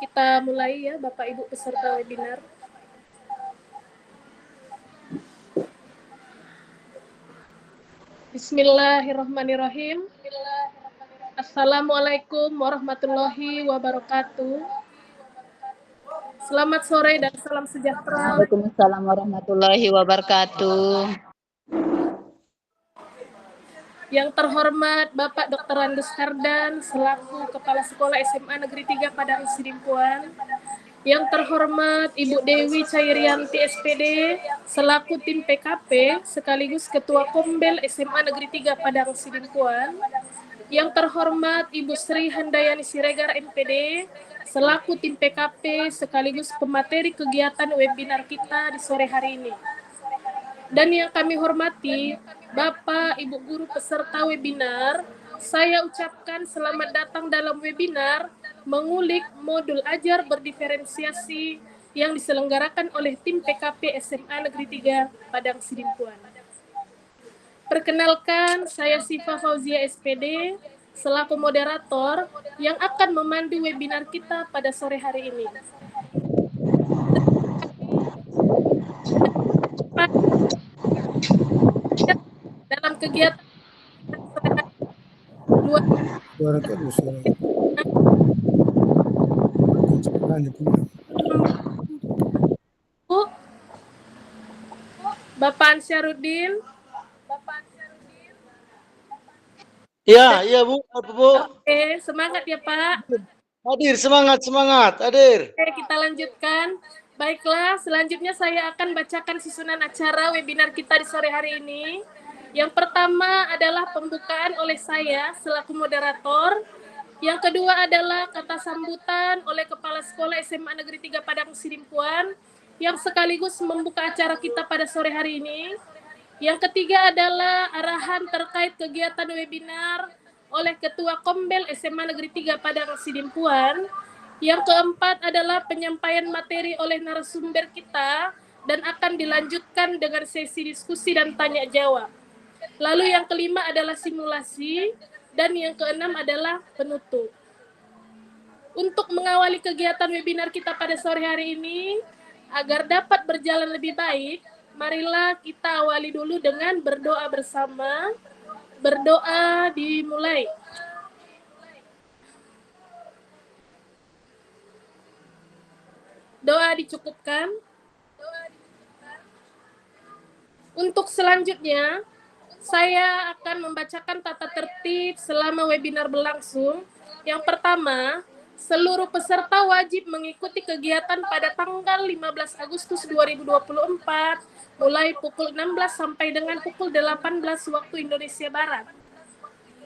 Kita mulai ya Bapak Ibu peserta webinar. Bismillahirrahmanirrahim. Assalamualaikum warahmatullahi wabarakatuh. Selamat sore dan salam sejahtera. Waalaikumsalam warahmatullahi wabarakatuh. Yang terhormat Bapak Dr. Andes Kardan selaku Kepala Sekolah SMA Negeri 3 Padang Sidimpuan. Yang terhormat Ibu Dewi Cairianti SPD selaku tim PKP sekaligus Ketua Kombel SMA Negeri 3 Padang Sidimpuan. Yang terhormat Ibu Sri Handayani Siregar MPD selaku tim PKP sekaligus pemateri kegiatan webinar kita di sore hari ini. Dan yang kami hormati Bapak, Ibu Guru peserta webinar, saya ucapkan selamat datang dalam webinar mengulik modul ajar berdiferensiasi yang diselenggarakan oleh tim PKP SMA Negeri 3 Padang Sidimpuan. Perkenalkan, saya Siva Fauzia SPD, selaku moderator yang akan memandu webinar kita pada sore hari ini. Dalam kegiatan Bapak Ansyaruddin. Ya, Bu. Apa, Bu? Oke, semangat ya, Pak. Hadir, semangat, hadir. Oke, kita lanjutkan. Baiklah, selanjutnya saya akan bacakan susunan acara webinar kita di sore hari ini. Yang pertama adalah pembukaan oleh saya selaku moderator. Yang kedua adalah kata sambutan oleh Kepala Sekolah SMA Negeri 3 Padang Sidimpuan yang sekaligus membuka acara kita pada sore hari ini. Yang ketiga adalah arahan terkait kegiatan webinar oleh Ketua Kombel SMA Negeri 3 Padang Sidimpuan. Yang keempat adalah penyampaian materi oleh narasumber kita dan akan dilanjutkan dengan sesi diskusi dan tanya jawab. Lalu yang kelima adalah simulasi dan yang keenam adalah penutup. Untuk mengawali kegiatan webinar kita pada sore hari ini, agar dapat berjalan lebih baik, marilah kita awali dulu dengan berdoa bersama. Berdoa dimulai. Doa dicukupkan. Untuk selanjutnya, saya akan membacakan tata tertib selama webinar berlangsung. Yang pertama, seluruh peserta wajib mengikuti kegiatan pada tanggal 15 Agustus 2024 mulai pukul 16 sampai dengan pukul 18 waktu Indonesia Barat.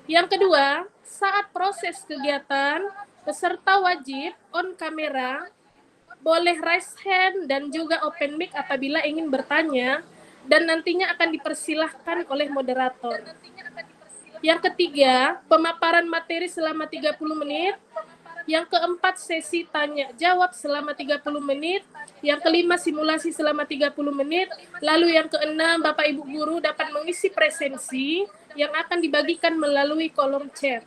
Yang kedua, saat proses kegiatan, peserta wajib on kamera, boleh raise hand dan juga open mic apabila ingin bertanya, dan nantinya akan dipersilahkan oleh moderator. Yang ketiga, pemaparan materi selama 30 menit. Yang keempat, sesi tanya jawab selama 30 menit. Yang kelima, simulasi selama 30 menit. Lalu yang keenam, Bapak Ibu Guru dapat mengisi presensi yang akan dibagikan melalui kolom chat.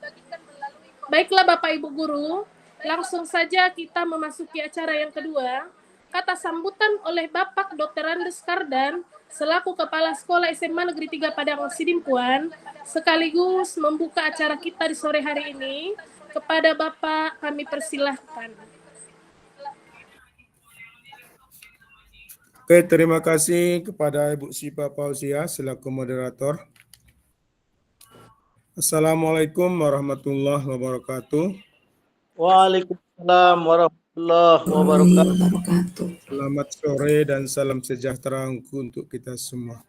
Baiklah Bapak Ibu Guru, langsung saja kita memasuki acara yang kedua. Kata sambutan oleh Bapak Dr. Andes Kardan selaku Kepala Sekolah SMA Negeri 3 Padang Sidimpuan sekaligus membuka acara kita di sore hari ini. Kepada Bapak kami persilahkan. Oke, terima kasih kepada Ibu Siva Fauzia selaku moderator. Assalamualaikum warahmatullahi wabarakatuh. Waalaikumsalam warahmatullahi wabarakatuh. Selamat sore dan salam sejahtera untuk kita semua.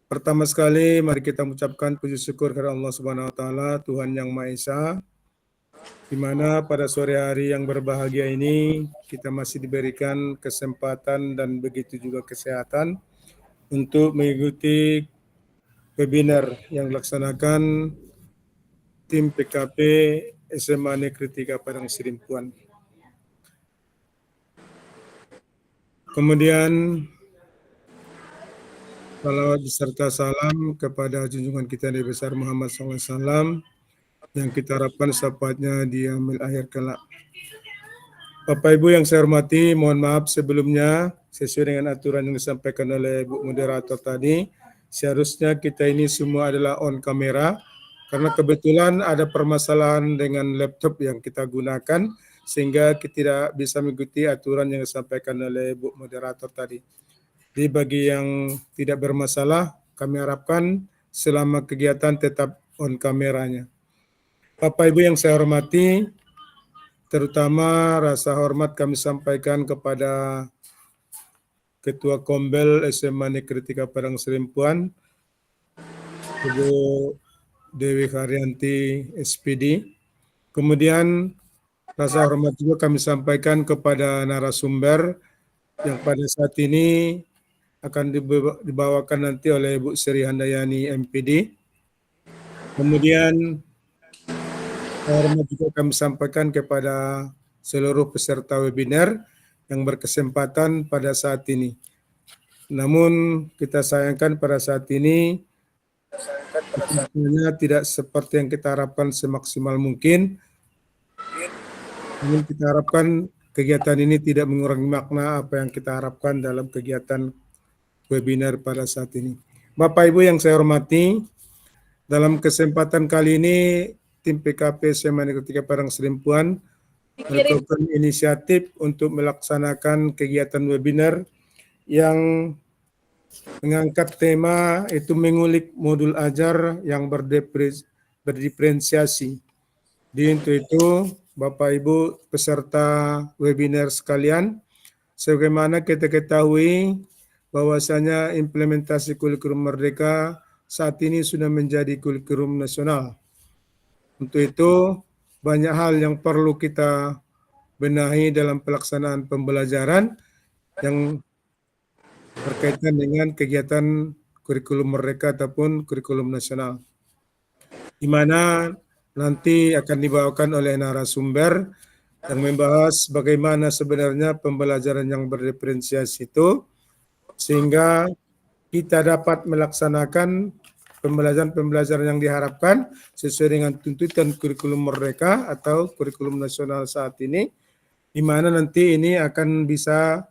Pertama sekali, mari kita mengucapkan puji syukur kepada Allah Subhanahu wa taala, Tuhan yang Maha Esa, di mana pada sore hari yang berbahagia ini kita masih diberikan kesempatan dan begitu juga kesehatan untuk mengikuti webinar yang dilaksanakan tim PKP SMA Negeri 3 Padang Sidimpuan. Kemudian salawat beserta salam kepada junjungan kita Nabi besar Muhammad SAW yang kita harapkan syafaatnya di yaumil akhir kelak. Bapak Ibu yang saya hormati, mohon maaf sebelumnya sesuai dengan aturan yang disampaikan oleh Bu Moderator tadi, seharusnya kita ini semua adalah on kamera karena kebetulan ada permasalahan dengan laptop yang kita gunakan sehingga kita tidak bisa mengikuti aturan yang disampaikan oleh Bu Moderator tadi. Jadi bagi yang tidak bermasalah, kami harapkan selama kegiatan tetap on kameranya. Bapak Ibu yang saya hormati, terutama rasa hormat kami sampaikan kepada Ketua Kombel SMA Negeri 3 Padang Serimpuan, Ibu Dewi Haryanti SPD. Kemudian rasa hormat juga kami sampaikan kepada narasumber yang pada saat ini akan dibawakan nanti oleh Ibu Sri Handayani MPD. Kemudian hormat juga kami sampaikan kepada seluruh peserta webinar yang berkesempatan pada saat ini. Namun kita sayangkan pada saat ini kegiatannya tidak seperti yang kita harapkan semaksimal mungkin. Namun kita harapkan kegiatan ini tidak mengurangi makna apa yang kita harapkan dalam kegiatan webinar pada saat ini. Bapak Ibu yang saya hormati, dalam kesempatan kali ini tim PKP SMA Negeri 3 Padang Serimpuan melakukan inisiatif untuk melaksanakan kegiatan webinar yang mengangkat tema itu mengulik modul ajar yang berdiferensiasi. Untuk itu, Bapak Ibu peserta webinar sekalian, sebagaimana kita ketahui bahwasanya implementasi kurikulum Merdeka saat ini sudah menjadi kurikulum nasional. Untuk itu, banyak hal yang perlu kita benahi dalam pelaksanaan pembelajaran yang berkaitan dengan kegiatan kurikulum Merdeka ataupun kurikulum nasional, di mana nanti akan dibawakan oleh narasumber yang membahas bagaimana sebenarnya pembelajaran yang berdiferensiasi itu, sehingga kita dapat melaksanakan pembelajaran yang diharapkan sesuai dengan tuntutan kurikulum Merdeka atau kurikulum nasional saat ini, di mana nanti ini akan bisa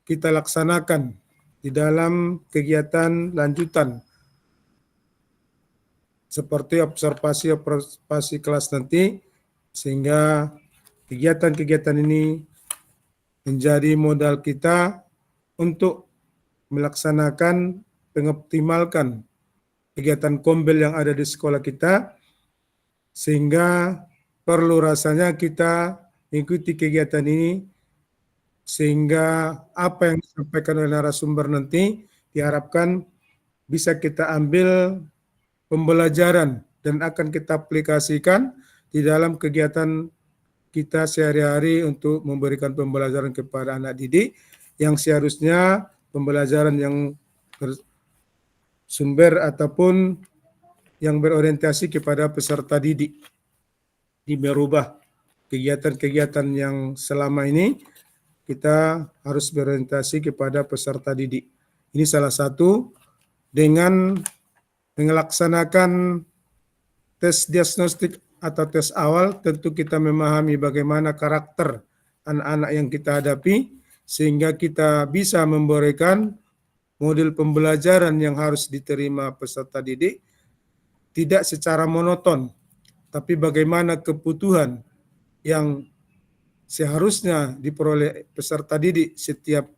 kita laksanakan di dalam kegiatan lanjutan seperti observasi kelas nanti, sehingga kegiatan-kegiatan ini menjadi modal kita untuk melaksanakan mengoptimalkan kegiatan kombel yang ada di sekolah kita, sehingga perlu rasanya kita mengikuti kegiatan ini sehingga apa yang disampaikan oleh narasumber nanti diharapkan bisa kita ambil pembelajaran dan akan kita aplikasikan di dalam kegiatan kita sehari-hari untuk memberikan pembelajaran kepada anak didik yang seharusnya pembelajaran yang bersumber ataupun yang berorientasi kepada peserta didik. Ini merubah kegiatan-kegiatan yang selama ini kita harus berorientasi kepada peserta didik. Ini salah satu dengan melaksanakan tes diagnostik atau tes awal, tentu kita memahami bagaimana karakter anak-anak yang kita hadapi, sehingga kita bisa memberikan model pembelajaran yang harus diterima peserta didik, tidak secara monoton, tapi bagaimana kebutuhan yang seharusnya diperoleh peserta didik setiap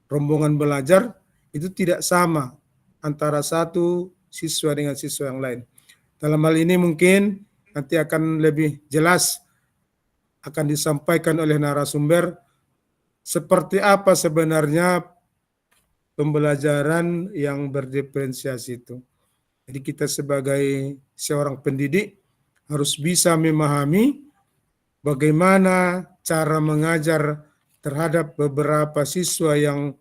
rombongan belajar itu tidak sama antara satu siswa dengan siswa yang lain. Dalam hal ini mungkin nanti akan lebih jelas akan disampaikan oleh narasumber seperti apa sebenarnya pembelajaran yang berdiferensiasi itu. Jadi kita sebagai seorang pendidik harus bisa memahami bagaimana cara mengajar terhadap beberapa siswa yang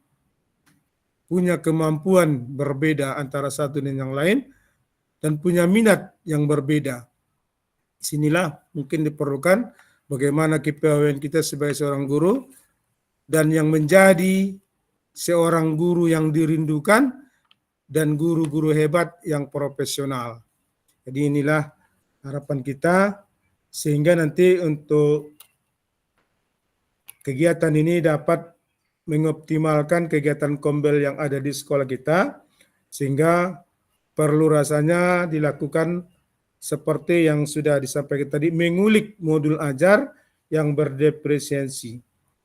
punya kemampuan berbeda antara satu dan yang lain dan punya minat yang berbeda. Disinilah mungkin diperlukan bagaimana kepegawaian kita sebagai seorang guru dan yang menjadi seorang guru yang dirindukan dan guru-guru hebat yang profesional. Jadi inilah harapan kita, sehingga nanti untuk kegiatan ini dapat mengoptimalkan kegiatan kombel yang ada di sekolah kita, sehingga perlu rasanya dilakukan seperti yang sudah disampaikan tadi, mengulik modul ajar yang berdiferensiasi,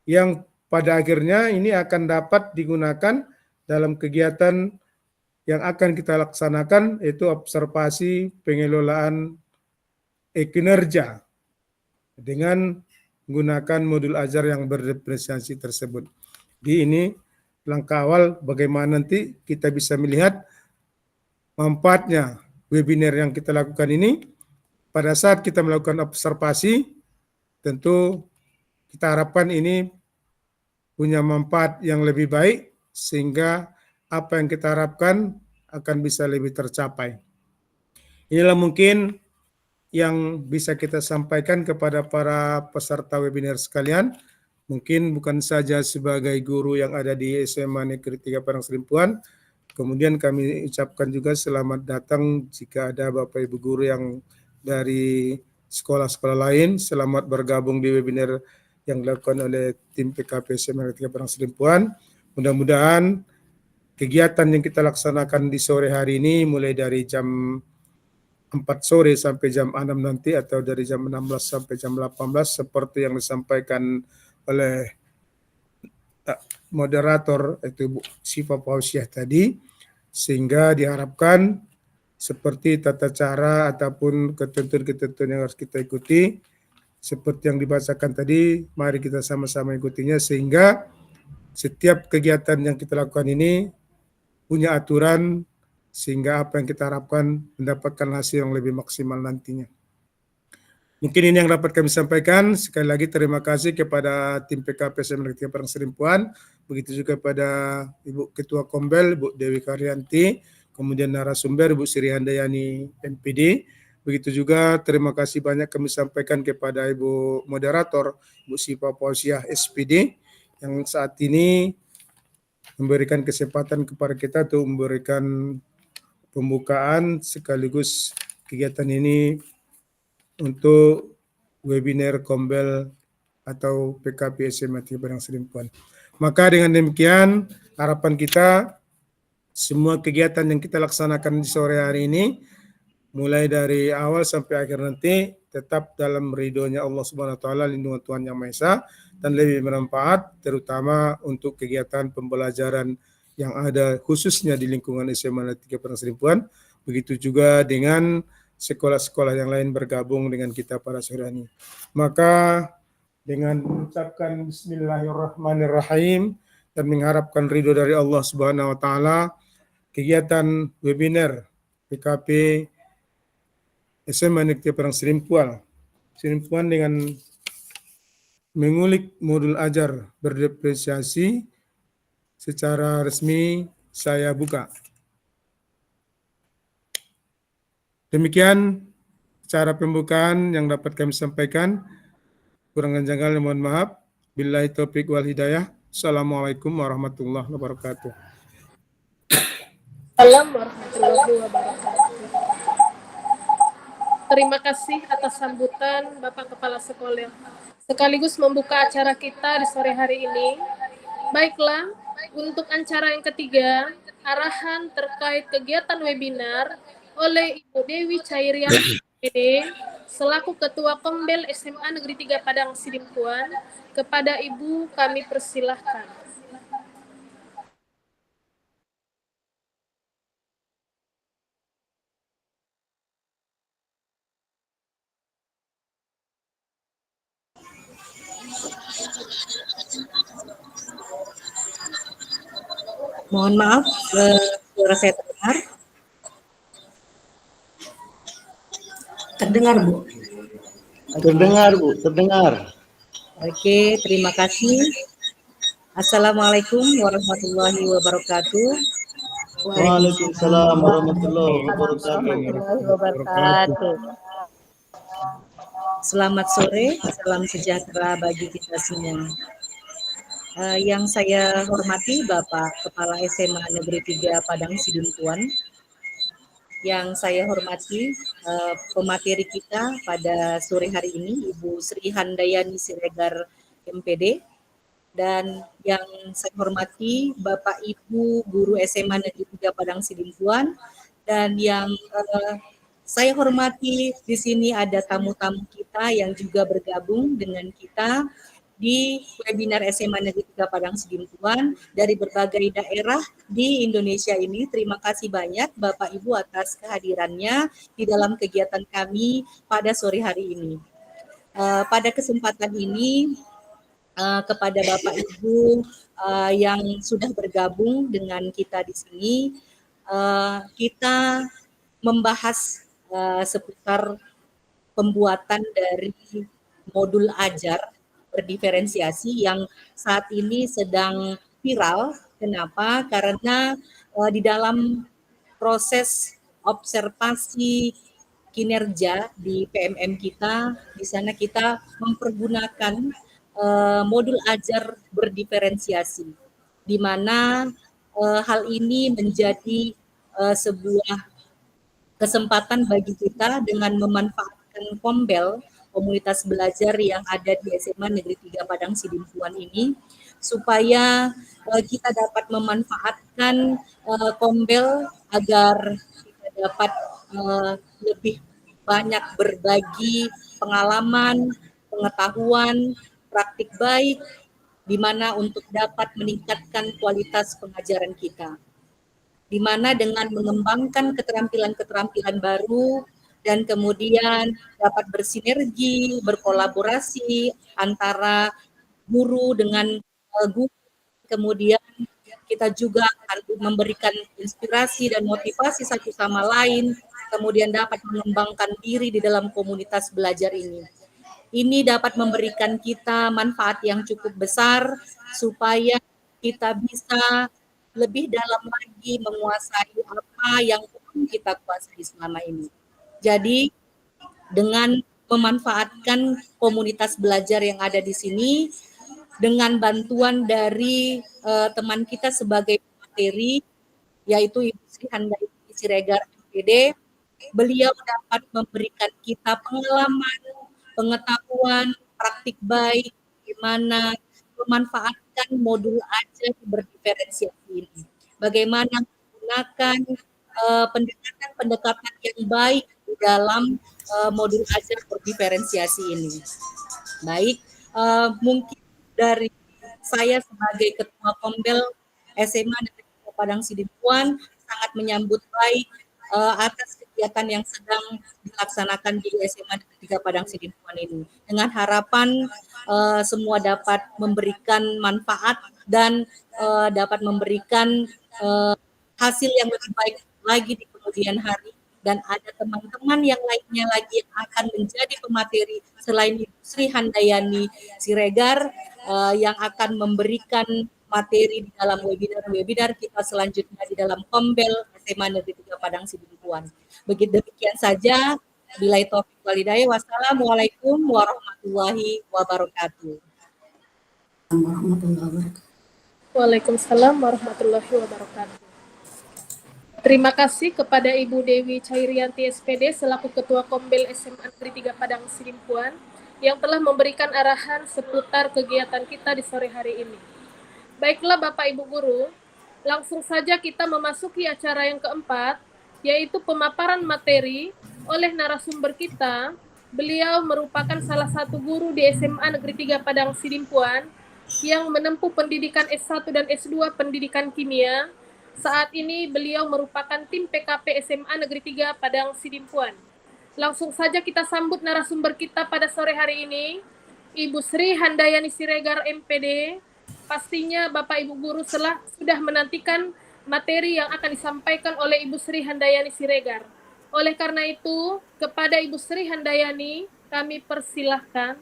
yang pada akhirnya ini akan dapat digunakan dalam kegiatan yang akan kita laksanakan, yaitu observasi pengelolaan kinerja dengan menggunakan modul ajar yang berdiferensiasi tersebut. Di ini langkah awal bagaimana nanti kita bisa melihat manfaatnya webinar yang kita lakukan ini. Pada saat kita melakukan observasi, tentu kita harapkan ini punya manfaat yang lebih baik, sehingga apa yang kita harapkan akan bisa lebih tercapai. Inilah mungkin yang bisa kita sampaikan kepada para peserta webinar sekalian. Mungkin bukan saja sebagai guru yang ada di SMA Negeri 3 Padang Serimpuan, kemudian kami ucapkan juga selamat datang jika ada Bapak Ibu guru yang dari sekolah-sekolah lain, selamat bergabung di webinar yang dilakukan oleh tim PKP SMA Negeri 3 Padang Serimpuan. Mudah-mudahan kegiatan yang kita laksanakan di sore hari ini mulai dari jam 4 sore sampai jam 6 nanti, atau dari jam 16 sampai jam 18 seperti yang disampaikan oleh moderator itu Bu Syifa Fauziah tadi, sehingga diharapkan seperti tata cara ataupun ketentuan-ketentuan yang harus kita ikuti seperti yang dibacakan tadi, mari kita sama-sama ikutinya sehingga setiap kegiatan yang kita lakukan ini punya aturan, sehingga apa yang kita harapkan mendapatkan hasil yang lebih maksimal nantinya. Mungkin ini yang dapat kami sampaikan. Sekali lagi terima kasih kepada tim PKP SMA Negeri 3 Padang Serimpuan, begitu juga pada Ibu Ketua Kombel, Bu Dewi Karyanti, kemudian narasumber Bu Sri Handayani MPD. Begitu juga terima kasih banyak kami sampaikan kepada Ibu Moderator, Bu Syifa Fauziah SPD, yang saat ini memberikan kesempatan kepada kita untuk memberikan pembukaan sekaligus kegiatan ini untuk webinar Kombel atau PKP SMA 3 Padang Serimpuan. Maka dengan demikian harapan kita semua kegiatan yang kita laksanakan di sore hari ini mulai dari awal sampai akhir nanti tetap dalam ridhonya Allah Subhanahu wa taala, lindungan Tuhan Yang Maha Esa, dan lebih bermanfaat terutama untuk kegiatan pembelajaran yang ada khususnya di lingkungan SMA Negeri 3 Padang Serimpuan. Begitu juga dengan sekolah-sekolah yang lain bergabung dengan kita pada sore ini. Maka dengan mengucapkan Bismillahirrahmanirrahim dan mengharapkan ridho dari Allah Subhanahu wa taala, kegiatan webinar PKP SMA Negeri 3 Padang Serimpuan dengan mengulik modul ajar berdiferensiasi secara resmi saya buka. Demikian cara pembukaan yang dapat kami sampaikan. Kurang dan janggal mohon maaf. Billahi taufik wal hidayah. Assalamualaikum warahmatullahi wabarakatuh. Assalamualaikum warahmatullahi wabarakatuh. Terima kasih atas sambutan Bapak Kepala Sekolah sekaligus membuka acara kita di sore hari ini. Baiklah, untuk acara yang ketiga, arahan terkait kegiatan webinar oleh Ibu Dewi Cairianti PD selaku Ketua Kombel SMA Negeri 3 Padang Serimpuan. Kepada Ibu kami persilahkan. Mohon maaf, suara saya terdengar? Terdengar, Bu? Terdengar, Bu, terdengar. Oke, terima kasih. Assalamualaikum warahmatullahi wabarakatuh. Waalaikumsalam warahmatullahi wabarakatuh. Selamat sore, salam sejahtera bagi kita semua. Yang saya hormati Bapak Kepala SMA Negeri 3 Padang Serimpuan. Yang saya hormati pemateri kita pada sore hari ini, Ibu Sri Handayani Siregar MPD, Dan yang saya hormati Bapak Ibu Guru SMA Negeri 3 Padang Sidimpuan, dan yang saya hormati di sini ada tamu-tamu kita yang juga bergabung dengan kita di webinar SMA Negeri 3 Padang Sidimpuan dari berbagai daerah di Indonesia ini. Terima kasih banyak Bapak Ibu atas kehadirannya di dalam kegiatan kami pada sore hari ini. Pada kesempatan ini, kepada Bapak Ibu yang sudah bergabung dengan kita di sini, kita membahas seputar pembuatan dari modul ajar berdiferensiasi yang saat ini sedang viral. Kenapa? Karena di dalam proses observasi kinerja di PMM kita, di sana kita mempergunakan modul ajar berdiferensiasi, di mana hal ini menjadi sebuah kesempatan bagi kita dengan memanfaatkan Kombel, komunitas belajar yang ada di SMA Negeri 3 Padang Sidimpuan ini, supaya kita dapat memanfaatkan Kombel agar kita dapat lebih banyak berbagi pengalaman, pengetahuan, praktik baik, di mana untuk dapat meningkatkan kualitas pengajaran kita. Di mana dengan mengembangkan keterampilan-keterampilan baru dan kemudian dapat bersinergi, berkolaborasi antara guru dengan guru, kemudian kita juga akan memberikan inspirasi dan motivasi satu sama lain, kemudian dapat mengembangkan diri di dalam komunitas belajar ini. Ini dapat memberikan kita manfaat yang cukup besar supaya kita bisa lebih dalam lagi menguasai apa yang belum kita kuasai selama ini. Jadi dengan memanfaatkan komunitas belajar yang ada di sini, dengan bantuan dari teman kita sebagai materi, yaitu Ibu Sri Handayani Siregar MPD, beliau dapat memberikan kita pengalaman, pengetahuan, praktik baik, bagaimana memanfaatkan modul ajar berdiferensiasi ini. Bagaimana menggunakan pendekatan-pendekatan yang baik di dalam modul ajar berdiferensiasi ini. Baik, mungkin dari saya sebagai Ketua Kombel SMA Negeri 3 Padang Sidimpuan sangat menyambut baik atas kegiatan yang sedang dilaksanakan di SMA Negeri 3 Padang Sidimpuan ini. Dengan harapan semua dapat memberikan manfaat dan dapat memberikan hasil yang lebih baik lagi di kemudian hari. Dan ada teman-teman yang lainnya lagi yang akan menjadi pemateri selain Ibu Sri Handayani Siregar yang akan memberikan materi di dalam webinar kita selanjutnya di dalam Kombel SMA Negeri 3 Padang Sidimpuan. Begitu demikian saja. Billahi taufiq wal hidayah. Wassalamualaikum warahmatullahi wabarakatuh. Waalaikumsalam warahmatullahi wabarakatuh. Terima kasih kepada Ibu Dewi Cairianti SPD selaku Ketua Kombel SMA Negeri 3 Padang Sidimpuan yang telah memberikan arahan seputar kegiatan kita di sore hari ini. Baiklah Bapak Ibu Guru, langsung saja kita memasuki acara yang keempat, yaitu pemaparan materi oleh narasumber kita. Beliau merupakan salah satu guru di SMA Negeri 3 Padang Sidimpuan yang menempuh pendidikan S1 dan S2 pendidikan kimia. Saat ini beliau merupakan tim PKP SMA Negeri 3 Padang Sidimpuan. Langsung saja kita sambut narasumber kita pada sore hari ini, Ibu Sri Handayani Siregar MPD. Pastinya Bapak Ibu Guru sudah menantikan materi yang akan disampaikan oleh Ibu Sri Handayani Siregar. Oleh karena itu, kepada Ibu Sri Handayani, kami persilahkan.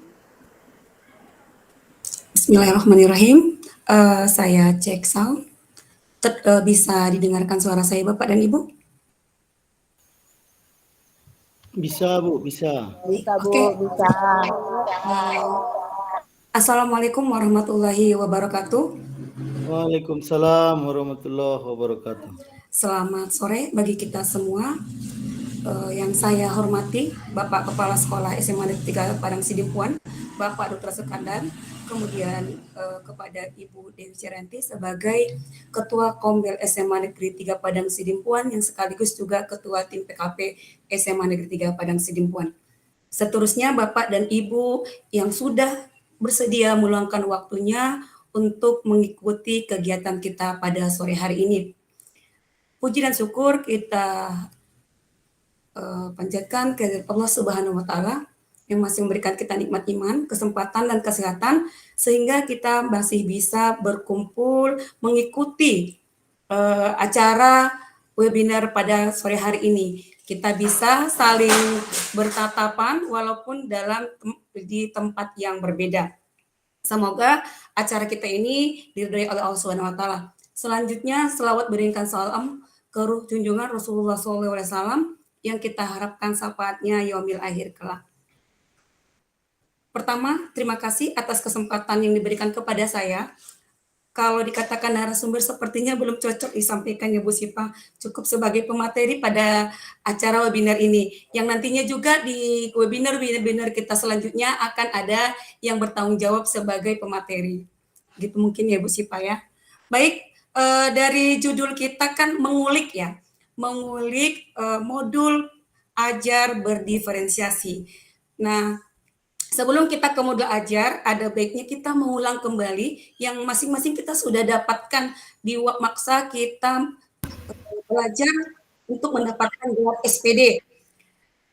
Bismillahirrahmanirrahim. Saya cek sound. Bisa didengarkan suara saya Bapak dan Ibu? Bisa Bu, bisa. Bisa Bu, Oke. bisa. Assalamualaikum warahmatullahi wabarakatuh. Waalaikumsalam warahmatullahi wabarakatuh. Selamat sore bagi kita semua. Yang saya hormati Bapak Kepala Sekolah SMA Negeri 3 Padang Sidimpuan, Bapak Dr. Sukandar, kemudian kepada Ibu Dewi Ciranti sebagai Ketua Kombel SMA Negeri 3 Padang Sidimpuan yang sekaligus juga Ketua Tim PKP SMA Negeri 3 Padang Sidimpuan. Seterusnya Bapak dan Ibu yang sudah bersedia meluangkan waktunya untuk mengikuti kegiatan kita pada sore hari ini. Puji dan syukur kita panjatkan ke Allah Subhanahu wa Ta'ala yang masih memberikan kita nikmat iman, kesempatan, dan kesehatan, sehingga kita masih bisa berkumpul mengikuti acara webinar pada sore hari ini. Kita bisa saling bertatapan walaupun di tempat yang berbeda. Semoga acara kita ini diridhoi oleh Allah Subhanahu wa Ta'ala. Selanjutnya, selawat beriringkan salam ke ruh junjungan Rasulullah SAW yang kita harapkan syafaatnya yaumil akhir kelak. Pertama, terima kasih atas kesempatan yang diberikan kepada saya. Kalau dikatakan narasumber sepertinya belum cocok disampaikan ya Bu Sipa, cukup sebagai pemateri pada acara webinar ini. Yang nantinya juga di webinar kita selanjutnya akan ada yang bertanggung jawab sebagai pemateri. Gitu mungkin ya Bu Sipa ya. Baik, dari judul kita kan mengulik ya, mengulik modul ajar berdiferensiasi. Nah, sebelum kita ke modul ajar, ada baiknya kita mengulang kembali yang masing-masing kita sudah dapatkan di maksa kita belajar untuk mendapatkan gelar SPD.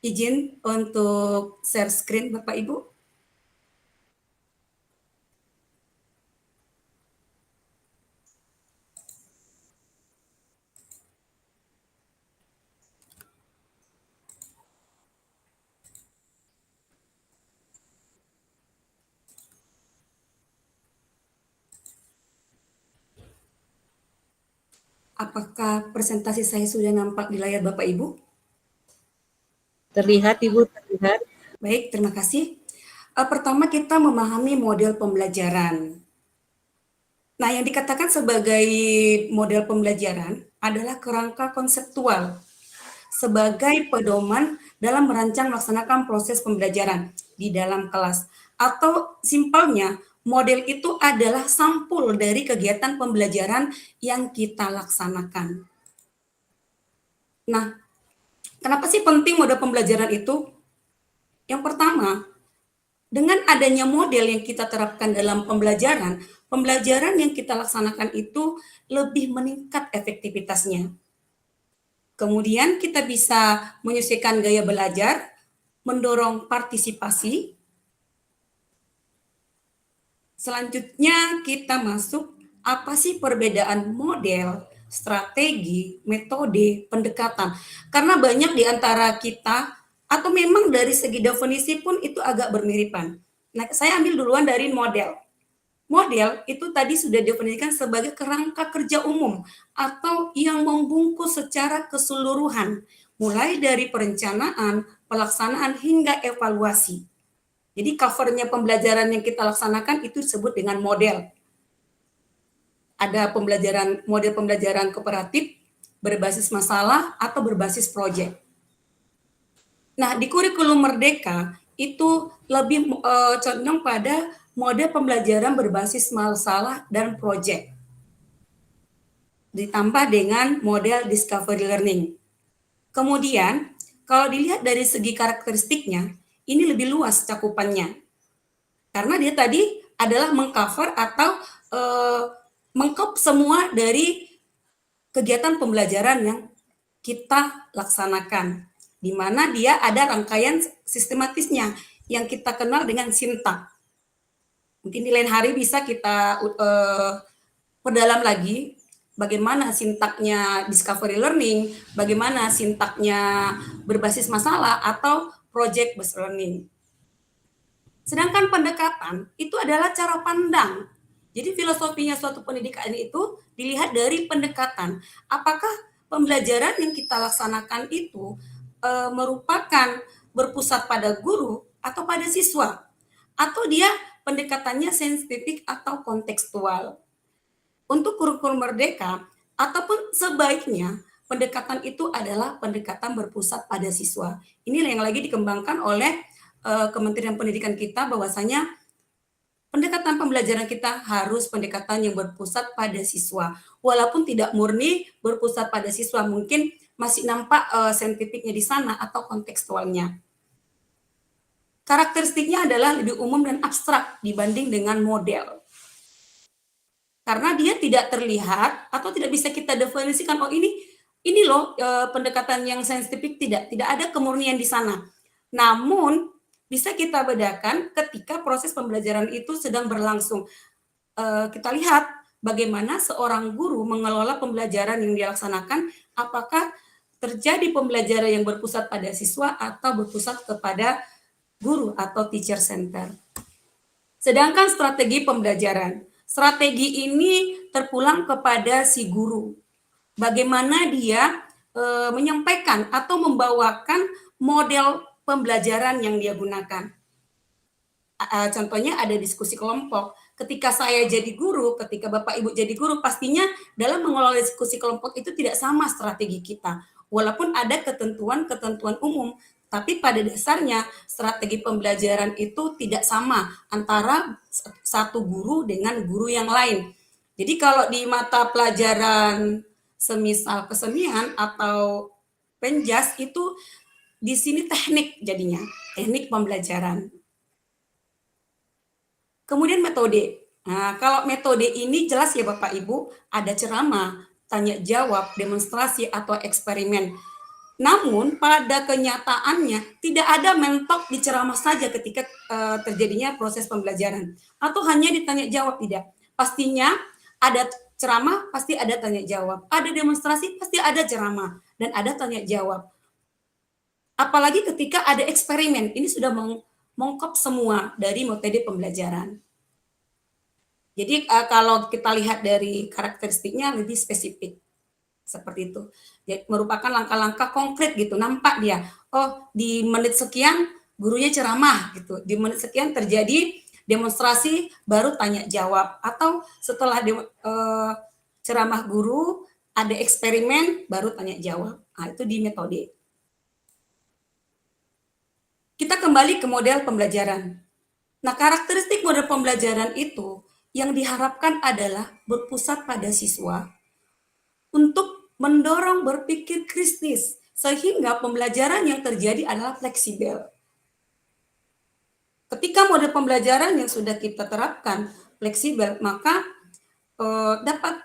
Izin untuk share screen Bapak Ibu. Apakah presentasi saya sudah nampak di layar Bapak Ibu? Terlihat Ibu, terlihat. Baik, terima kasih. Pertama kita memahami model pembelajaran. Nah, yang dikatakan sebagai model pembelajaran adalah kerangka konseptual sebagai pedoman dalam merancang melaksanakan proses pembelajaran di dalam kelas. Atau simpelnya, model itu adalah sampul dari kegiatan pembelajaran yang kita laksanakan. Nah, kenapa sih penting model pembelajaran itu? Yang pertama, dengan adanya model yang kita terapkan dalam pembelajaran yang kita laksanakan itu lebih meningkat efektivitasnya. Kemudian kita bisa menyesuaikan gaya belajar, mendorong partisipasi. Selanjutnya kita masuk apa sih perbedaan model, strategi, metode, pendekatan. Karena banyak di antara kita atau memang dari segi definisi pun itu agak bermiripan. Nah, saya ambil duluan dari model. Model itu tadi sudah definisikan sebagai kerangka kerja umum atau yang membungkus secara keseluruhan, mulai dari perencanaan, pelaksanaan, hingga evaluasi. Jadi covernya pembelajaran yang kita laksanakan itu disebut dengan model. Ada model pembelajaran kooperatif, berbasis masalah, atau berbasis proyek. Nah, di kurikulum Merdeka itu lebih condong pada model pembelajaran berbasis masalah dan proyek. Ditambah dengan model discovery learning. Kemudian, kalau dilihat dari segi karakteristiknya, ini lebih luas cakupannya. Karena dia tadi adalah mengcover atau mengkop semua dari kegiatan pembelajaran yang kita laksanakan. Di mana dia ada rangkaian sistematisnya yang kita kenal dengan sintak. Mungkin di lain hari bisa kita perdalam lagi bagaimana sintaknya discovery learning, bagaimana sintaknya berbasis masalah atau project based learning. Sedangkan pendekatan itu adalah cara pandang. Jadi filosofinya suatu pendidikan itu dilihat dari pendekatan. Apakah pembelajaran yang kita laksanakan itu merupakan berpusat pada guru atau pada siswa? Atau dia pendekatannya saintifik atau kontekstual? Untuk kurikulum Merdeka, ataupun sebaiknya pendekatan itu adalah pendekatan berpusat pada siswa. Ini yang lagi dikembangkan oleh Kementerian Pendidikan kita, bahwasanya pendekatan pembelajaran kita harus pendekatan yang berpusat pada siswa. Walaupun tidak murni berpusat pada siswa, mungkin masih nampak saintifiknya di sana atau kontekstualnya. Karakteristiknya adalah lebih umum dan abstrak dibanding dengan model. Karena dia tidak terlihat atau tidak bisa kita definisikan, oh ini loh pendekatan yang saintifik, tidak ada kemurnian di sana. Namun bisa kita bedakan ketika proses pembelajaran itu sedang berlangsung. Kita lihat bagaimana seorang guru mengelola pembelajaran yang dilaksanakan, apakah terjadi pembelajaran yang berpusat pada siswa atau berpusat kepada guru atau teacher center. Sedangkan strategi pembelajaran, strategi ini terpulang kepada si guru. Bagaimana dia menyampaikan atau membawakan model pembelajaran yang dia gunakan. Contohnya ada diskusi kelompok. Ketika saya jadi guru, ketika Bapak Ibu jadi guru, pastinya dalam mengelola diskusi kelompok itu tidak sama strategi kita. Walaupun ada ketentuan-ketentuan umum, tapi pada dasarnya strategi pembelajaran itu tidak sama antara satu guru dengan guru yang lain. Jadi kalau di mata pelajaran semisal kesenian atau penjas itu di sini teknik jadinya, teknik pembelajaran. Kemudian metode. Nah, kalau metode ini jelas ya Bapak Ibu, ada ceramah, tanya jawab, demonstrasi atau eksperimen. Namun pada kenyataannya tidak ada mentok di ceramah saja ketika terjadinya proses pembelajaran atau hanya ditanya jawab, tidak. Pastinya ada ceramah, pasti ada tanya jawab. Ada demonstrasi, pasti ada ceramah dan ada tanya jawab. Apalagi ketika ada eksperimen, ini sudah mengkop semua dari metode pembelajaran. Jadi kalau kita lihat dari karakteristiknya lebih spesifik. Seperti itu. Jadi, merupakan langkah-langkah konkret gitu, nampak dia. Oh, di menit sekian gurunya ceramah gitu. Di menit sekian terjadi demonstrasi, baru tanya jawab. Atau setelah ceramah guru, ada eksperimen, baru tanya jawab. Nah, itu di metode. Kita kembali ke model pembelajaran. Nah, karakteristik model pembelajaran itu yang diharapkan adalah berpusat pada siswa untuk mendorong berpikir kritis, sehingga pembelajaran yang terjadi adalah fleksibel. Ketika model pembelajaran yang sudah kita terapkan fleksibel, maka dapat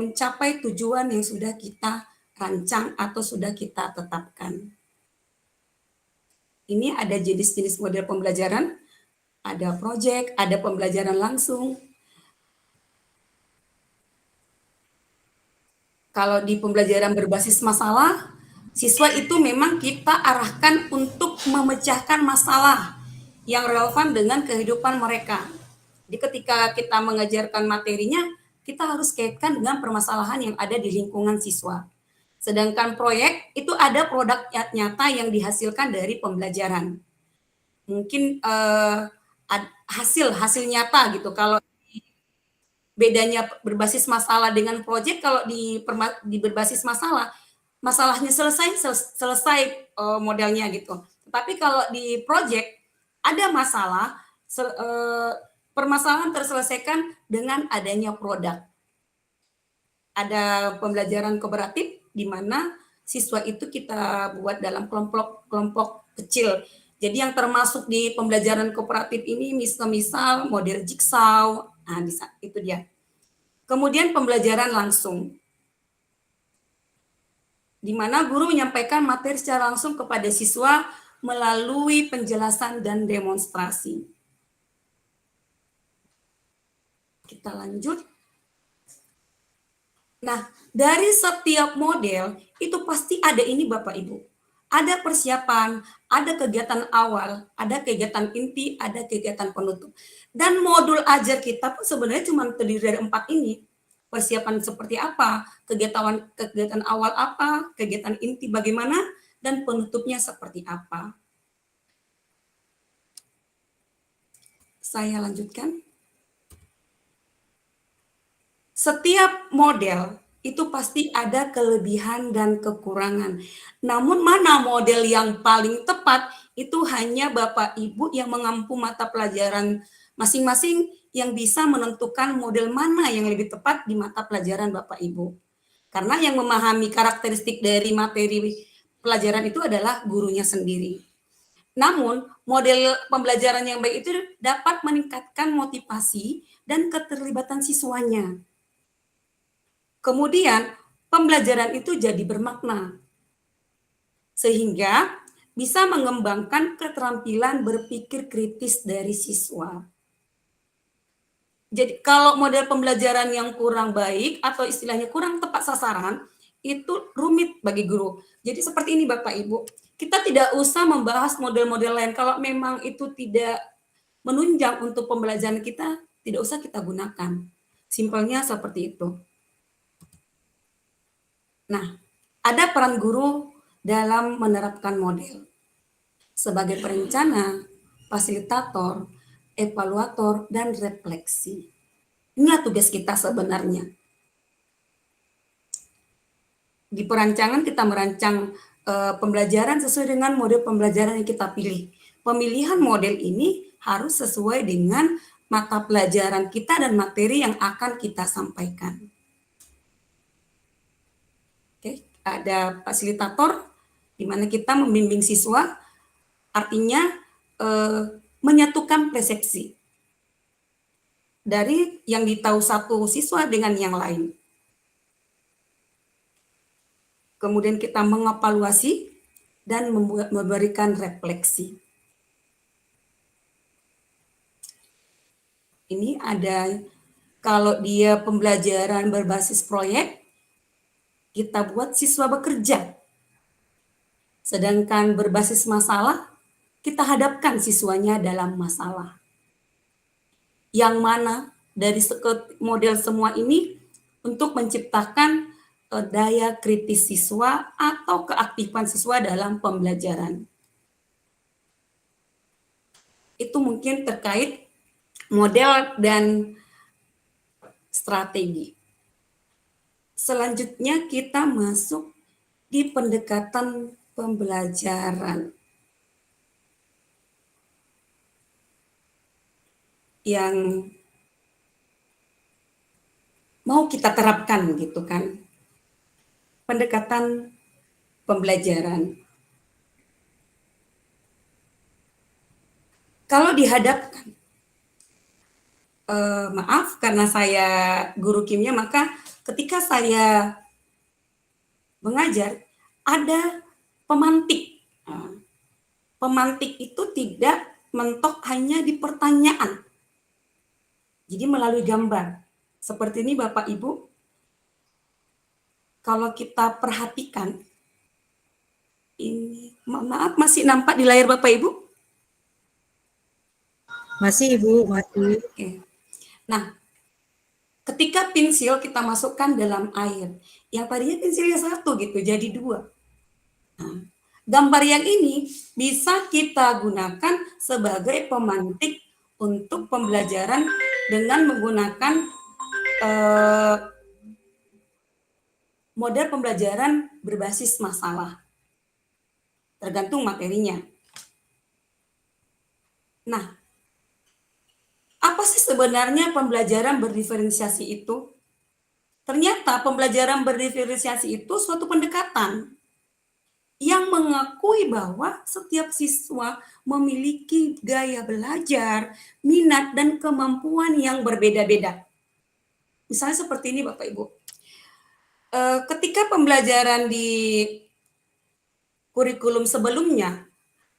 mencapai tujuan yang sudah kita rancang atau sudah kita tetapkan. Ini ada jenis-jenis model pembelajaran, ada proyek, ada pembelajaran langsung. Kalau di pembelajaran berbasis masalah, siswa itu memang kita arahkan untuk memecahkan masalah yang relevan dengan kehidupan mereka. Jadi ketika kita mengajarkan materinya, kita harus kaitkan dengan permasalahan yang ada di lingkungan siswa. Sedangkan proyek itu ada produk nyata yang dihasilkan dari pembelajaran. Mungkin hasil nyata gitu. Kalau bedanya berbasis masalah dengan proyek, kalau di berbasis masalah, masalahnya selesai modelnya gitu. Tapi kalau di proyek ada masalah, permasalahan terselesaikan dengan adanya produk. Ada pembelajaran kooperatif di mana siswa itu kita buat dalam kelompok kecil. Jadi yang termasuk di pembelajaran kooperatif ini misal model jigsaw, nah itu dia. Kemudian pembelajaran langsung, di mana guru menyampaikan materi secara langsung kepada siswa melalui penjelasan dan demonstrasi. Kita lanjut. Nah, dari setiap model itu pasti ada ini Bapak Ibu. Ada persiapan, ada kegiatan awal, ada kegiatan inti, ada kegiatan penutup. Dan modul ajar kita pun sebenarnya cuma terdiri dari 4 ini. Persiapan seperti apa, kegiatan awal apa, kegiatan inti bagaimana, dan penutupnya seperti apa. Saya lanjutkan. Setiap model itu pasti ada kelebihan dan kekurangan. Namun mana model yang paling tepat itu hanya Bapak Ibu yang mengampu mata pelajaran masing-masing yang bisa menentukan model mana yang lebih tepat di mata pelajaran Bapak Ibu. Karena yang memahami karakteristik dari materi pelajaran itu adalah gurunya sendiri. Namun, model pembelajaran yang baik itu dapat meningkatkan motivasi dan keterlibatan siswanya. Kemudian, pembelajaran itu jadi bermakna, sehingga bisa mengembangkan keterampilan berpikir kritis dari siswa. Jadi, kalau model pembelajaran yang kurang baik atau istilahnya kurang tepat sasaran, itu rumit bagi guru. Jadi, seperti ini Bapak Ibu, kita tidak usah membahas model-model lain. Kalau memang itu tidak menunjang untuk pembelajaran kita, tidak usah kita gunakan. Simpelnya seperti itu. Nah, ada peran guru dalam menerapkan model. Sebagai perencana, fasilitator, evaluator, dan refleksi. Inilah tugas kita sebenarnya. Di perancangan kita merancang pembelajaran sesuai dengan model pembelajaran yang kita pilih. Pemilihan model ini harus sesuai dengan mata pelajaran kita dan materi yang akan kita sampaikan. Oke, ada fasilitator di mana kita membimbing siswa, artinya menyatukan persepsi dari yang ditahu satu siswa dengan yang lain. Kemudian kita mengevaluasi dan memberikan refleksi. Ini ada, kalau dia pembelajaran berbasis proyek, kita buat siswa bekerja. Sedangkan berbasis masalah, kita hadapkan siswanya dalam masalah. Yang mana dari model semua ini untuk menciptakan daya kritis siswa atau keaktifan siswa dalam pembelajaran. Itu mungkin terkait model dan strategi. Selanjutnya kita masuk di pendekatan pembelajaran. Yang mau kita terapkan gitu kan. Pendekatan pembelajaran. Kalau dihadapkan, maaf karena saya guru kimia, maka ketika saya mengajar ada pemantik. Pemantik itu tidak mentok hanya di pertanyaan. Jadi melalui gambar. Seperti ini Bapak Ibu, kalau kita perhatikan, ini, maaf masih nampak di layar Bapak Ibu? Masih Ibu, masih. Oke. Nah, ketika pensil kita masukkan dalam air, yang tadinya pensilnya satu gitu, jadi dua. Nah, gambar yang ini bisa kita gunakan sebagai pemantik untuk pembelajaran dengan menggunakan model pembelajaran berbasis masalah. Tergantung materinya. Nah, apa sih sebenarnya pembelajaran berdiferensiasi itu? Ternyata pembelajaran berdiferensiasi itu suatu pendekatan yang mengakui bahwa setiap siswa memiliki gaya belajar, minat, dan kemampuan yang berbeda-beda. Misalnya seperti ini Bapak Ibu. Ketika pembelajaran di kurikulum sebelumnya,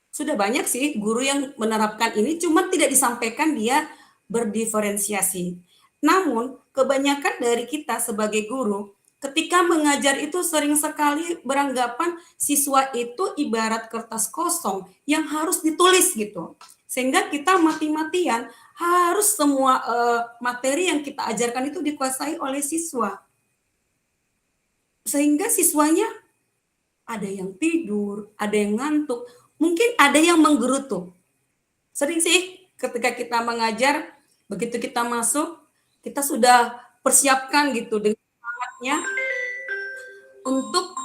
sudah banyak sih guru yang menerapkan ini, cuma tidak disampaikan dia berdiferensiasi. Namun, kebanyakan dari kita sebagai guru, ketika mengajar itu sering sekali beranggapan siswa itu ibarat kertas kosong yang harus ditulis gitu. Sehingga kita mati-matian harus semua materi yang kita ajarkan itu dikuasai oleh siswa. Sehingga siswanya ada yang tidur, ada yang ngantuk, mungkin ada yang menggerutu. Sering sih ketika kita mengajar, begitu kita masuk, kita sudah persiapkan gitu dengan semangatnya, untuk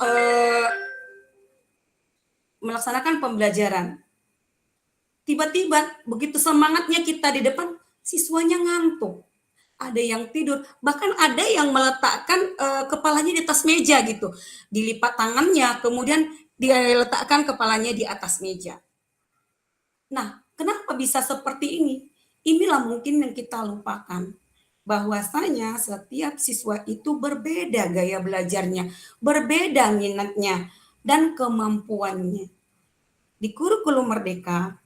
melaksanakan pembelajaran. Tiba-tiba begitu semangatnya kita di depan, siswanya ngantuk. Ada yang tidur, bahkan ada yang meletakkan kepalanya di atas meja gitu. Dilipat tangannya, kemudian dia letakkan kepalanya di atas meja. Nah, kenapa bisa seperti ini? Inilah mungkin yang kita lupakan. Bahwasanya setiap siswa itu berbeda gaya belajarnya, berbeda minatnya, dan kemampuannya. Di kurikulum Merdeka,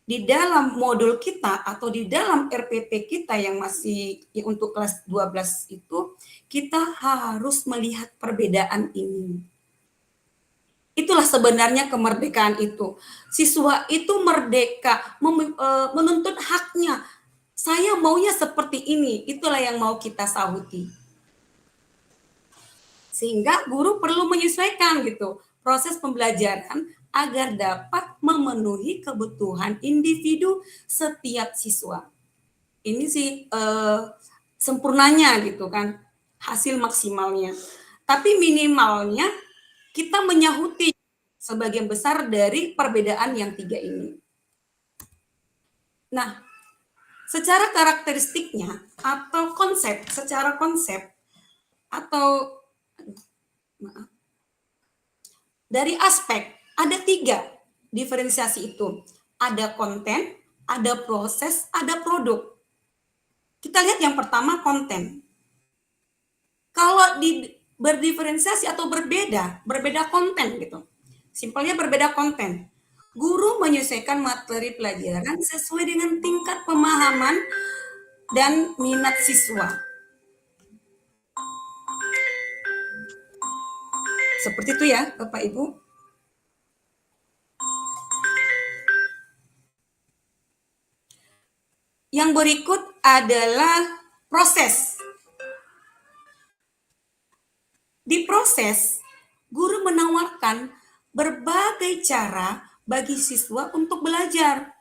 di dalam modul kita atau di dalam RPP kita yang masih untuk kelas 12 itu, kita harus melihat perbedaan ini. Itulah sebenarnya kemerdekaan itu. Siswa itu merdeka, menuntut haknya. Saya maunya seperti ini, itulah yang mau kita sahuti. Sehingga guru perlu menyesuaikan gitu proses pembelajaran agar dapat memenuhi kebutuhan individu setiap siswa. Ini sih sempurnanya gitu kan, hasil maksimalnya. Tapi minimalnya kita menyahuti sebagian besar dari perbedaan yang 3 ini. Nah, secara karakteristiknya atau secara konsep atau dari aspek ada 3 diferensiasi itu. Ada konten, ada proses, ada produk. Kita lihat yang pertama konten. Kalau berdiferensiasi atau berbeda konten gitu. Simpelnya berbeda konten. Guru menyesuaikan materi pelajaran sesuai dengan tingkat pemahaman dan minat siswa. Seperti itu ya, Bapak Ibu. Yang berikut adalah proses. Di proses, guru menawarkan berbagai cara bagi siswa untuk belajar.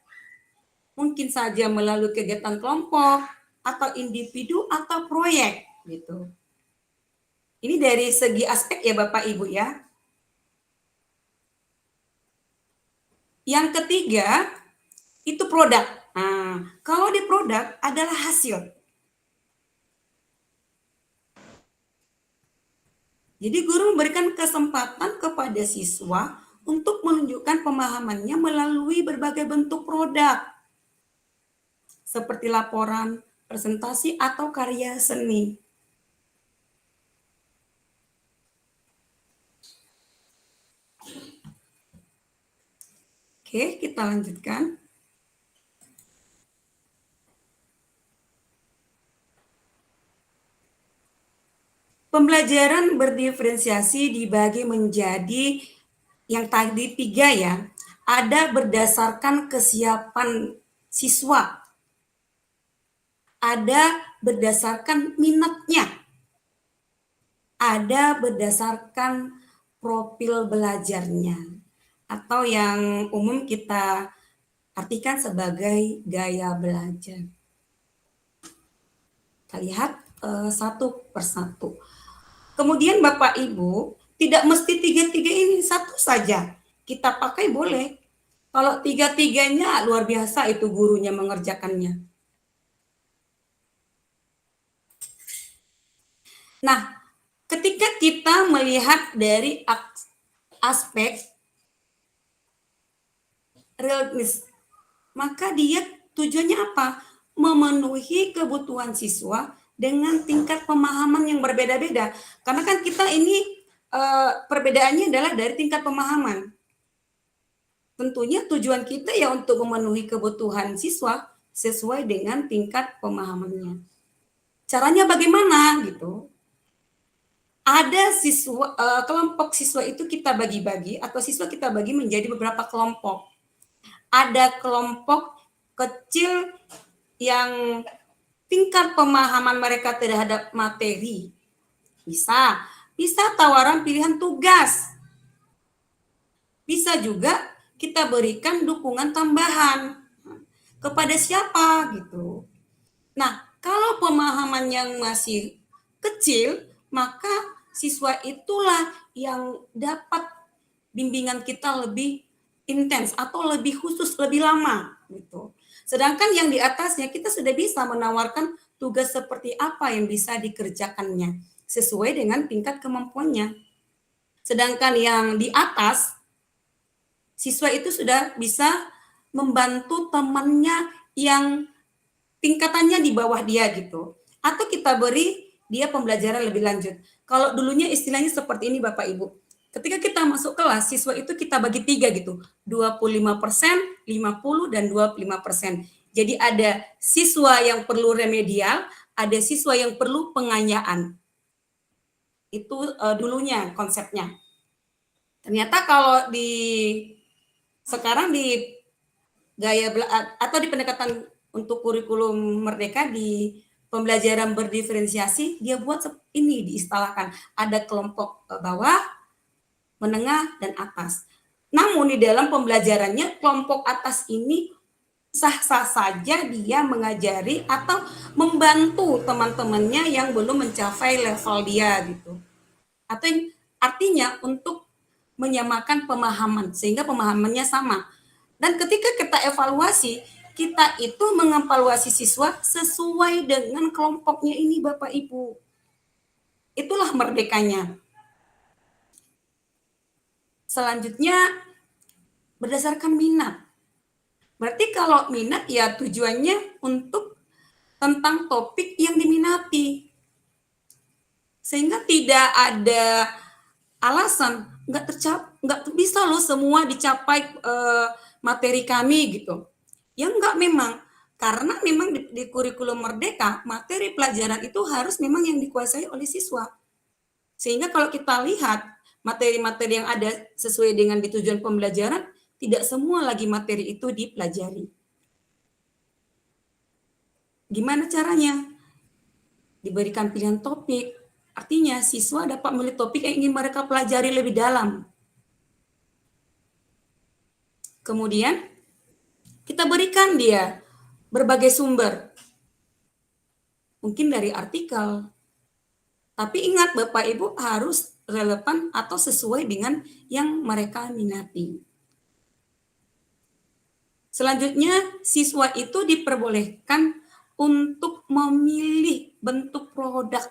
Mungkin saja melalui kegiatan kelompok, atau individu, atau proyek. Gitu. Ini dari segi aspek ya Bapak Ibu ya. Yang ketiga, itu produk. Nah, kalau di produk adalah hasil. Jadi guru memberikan kesempatan kepada siswa untuk menunjukkan pemahamannya melalui berbagai bentuk produk. Seperti laporan, presentasi, atau karya seni. Oke, kita lanjutkan. Pembelajaran berdiferensiasi dibagi menjadi yang tadi 3 ya. Ada berdasarkan kesiapan siswa. Ada berdasarkan minatnya. Ada berdasarkan profil belajarnya. Atau yang umum kita artikan sebagai gaya belajar. Kita lihat satu persatu. Kemudian Bapak Ibu, tidak mesti 3 ini, satu saja kita pakai boleh. Kalau 3-nya luar biasa itu gurunya mengerjakannya. Nah, ketika kita melihat dari aspek realistis, maka dia tujuannya apa? Memenuhi kebutuhan siswa dengan tingkat pemahaman yang berbeda-beda. Karena kan kita ini perbedaannya adalah dari tingkat pemahaman. Tentunya tujuan kita ya untuk memenuhi kebutuhan siswa sesuai dengan tingkat pemahamannya. Caranya bagaimana gitu? Ada siswa, kelompok siswa itu kita bagi-bagi atau siswa kita bagi menjadi beberapa kelompok. Ada kelompok kecil yang tingkat pemahaman mereka terhadap materi. Bisa tawaran pilihan tugas. Bisa juga kita berikan dukungan tambahan. Kepada siapa gitu. Nah, kalau pemahaman yang masih kecil, maka siswa itulah yang dapat bimbingan kita lebih intens atau lebih khusus, lebih lama gitu. Sedangkan yang di atasnya kita sudah bisa menawarkan tugas seperti apa yang bisa dikerjakannya sesuai dengan tingkat kemampuannya. Sedangkan yang di atas, siswa itu sudah bisa membantu temannya yang tingkatannya di bawah dia gitu. Atau kita beri dia pembelajaran lebih lanjut. Kalau dulunya istilahnya seperti ini Bapak Ibu. Ketika kita masuk kelas, siswa itu kita bagi 3 gitu. 25%, 50, dan 25%. Jadi ada siswa yang perlu remedial, ada siswa yang perlu pengayaan. Itu dulunya konsepnya. Ternyata kalau sekarang di gaya atau di pendekatan untuk kurikulum merdeka di pembelajaran berdiferensiasi, dia buat ini diistilahkan. Ada kelompok bawah, menengah, dan atas. Namun di dalam pembelajarannya, kelompok atas ini sah-sah saja dia mengajari atau membantu teman-temannya yang belum mencapai level dia gitu. Atau artinya untuk menyamakan pemahaman sehingga pemahamannya sama. Dan ketika kita evaluasi, kita itu mengevaluasi siswa sesuai dengan kelompoknya ini Bapak Ibu. Itulah merdekanya. Selanjutnya berdasarkan minat. Berarti kalau minat ya tujuannya untuk tentang topik yang diminati. Sehingga tidak ada alasan nggak bisa loh semua dicapai materi kami gitu. Ya enggak memang, karena memang di kurikulum merdeka materi pelajaran itu harus memang yang dikuasai oleh siswa. Sehingga kalau kita lihat materi-materi yang ada sesuai dengan tujuan pembelajaran, tidak semua lagi materi itu dipelajari. Gimana caranya? Diberikan pilihan topik, artinya siswa dapat memilih topik yang ingin mereka pelajari lebih dalam. Kemudian kita berikan dia berbagai sumber. Mungkin dari artikel. Tapi ingat Bapak Ibu harus relevan atau sesuai dengan yang mereka minati. Selanjutnya, siswa itu diperbolehkan untuk memilih bentuk produk.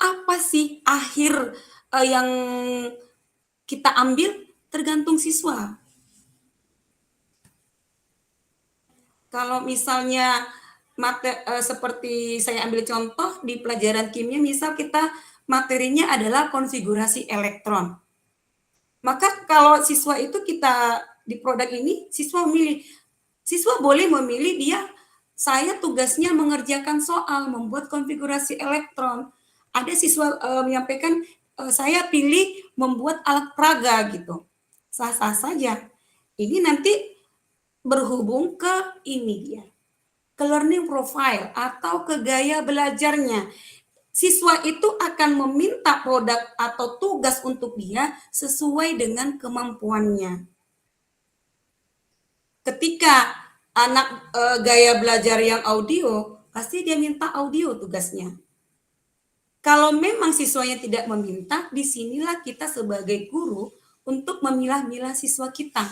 Apa sih akhir yang kita ambil tergantung siswa. Kalau misalnya seperti saya ambil contoh di pelajaran kimia, misal kita materinya adalah konfigurasi elektron. Maka kalau siswa itu kita di produk ini, siswa boleh memilih saya tugasnya mengerjakan soal, membuat konfigurasi elektron. Ada siswa menyampaikan, saya pilih membuat alat peraga gitu. Sah-sah saja. Ini nanti berhubung ke ini dia. Ke learning profile atau ke gaya belajarnya. Siswa itu akan meminta produk atau tugas untuk dia sesuai dengan kemampuannya. Ketika anak gaya belajar yang audio, pasti dia minta audio tugasnya. Kalau memang siswanya tidak meminta, disinilah kita sebagai guru untuk memilah-milah siswa kita.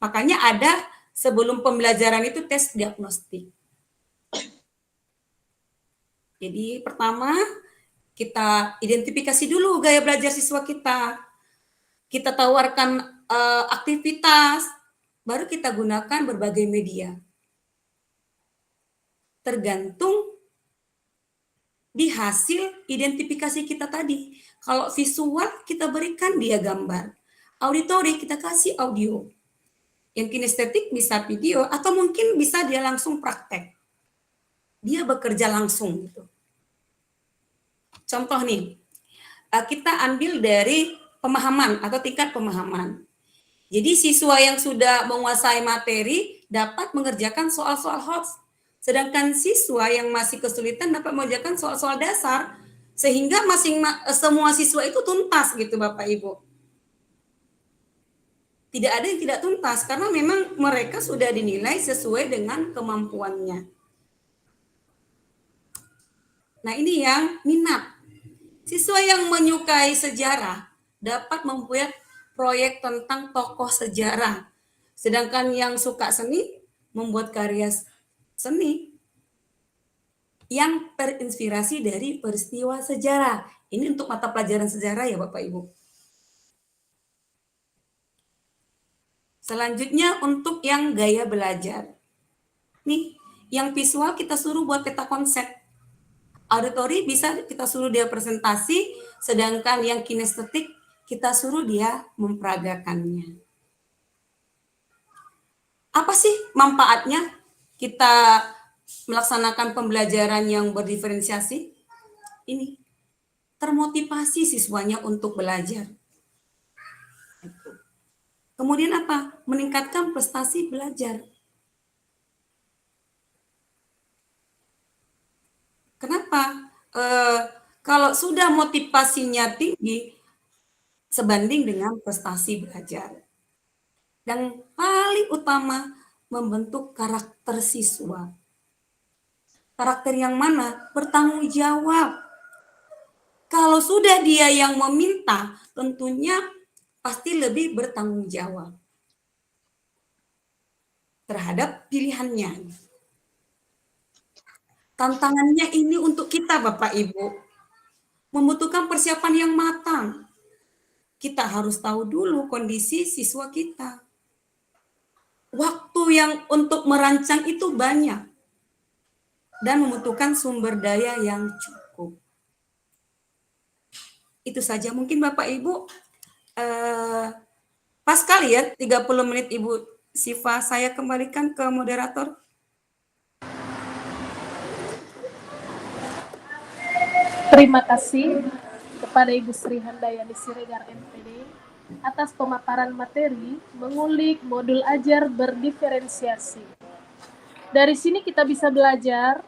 Makanya ada sebelum pembelajaran itu tes diagnostik. Jadi pertama kita identifikasi dulu gaya belajar siswa kita. Kita tawarkan aktivitas, baru kita gunakan berbagai media. Tergantung di hasil identifikasi kita tadi. Kalau visual kita berikan dia gambar. Auditory kita kasih audio. Yang kinestetik bisa video atau mungkin bisa dia langsung praktek. Dia bekerja langsung gitu. Contoh nih, kita ambil dari pemahaman atau tingkat pemahaman. Jadi siswa yang sudah menguasai materi dapat mengerjakan soal-soal HOTS. Sedangkan siswa yang masih kesulitan dapat mengerjakan soal-soal dasar. Sehingga semua siswa itu tuntas gitu Bapak Ibu. Tidak ada yang tidak tuntas karena memang mereka sudah dinilai sesuai dengan kemampuannya. Nah, ini yang minat. Siswa yang menyukai sejarah dapat membuat proyek tentang tokoh sejarah. Sedangkan yang suka seni membuat karya seni yang terinspirasi dari peristiwa sejarah. Ini untuk mata pelajaran sejarah ya Bapak Ibu. Selanjutnya untuk yang gaya belajar. Nih, yang visual kita suruh buat peta konsep. Auditori bisa kita suruh dia presentasi, sedangkan yang kinestetik kita suruh dia memperagakannya. Apa sih manfaatnya kita melaksanakan pembelajaran yang berdiferensiasi? Ini termotivasi siswanya untuk belajar. Kemudian apa? Meningkatkan prestasi belajar. Kenapa? Kalau sudah motivasinya tinggi, sebanding dengan prestasi belajar. Dan paling utama, membentuk karakter siswa. Karakter yang mana? Bertanggung jawab. Kalau sudah dia yang meminta, tentunya pasti lebih bertanggung jawab terhadap pilihannya. Tantangannya ini untuk kita Bapak Ibu, membutuhkan persiapan yang matang. Kita harus tahu dulu kondisi siswa kita. Waktu yang untuk merancang itu banyak dan membutuhkan sumber daya yang cukup. Itu saja mungkin Bapak Ibu. Pas kali ya 30 menit Ibu Siva, saya kembalikan ke moderator. Terima kasih kepada Ibu Sri Handayani Siregar MPD atas pemaparan materi mengulik modul ajar berdiferensiasi. Dari sini kita bisa belajar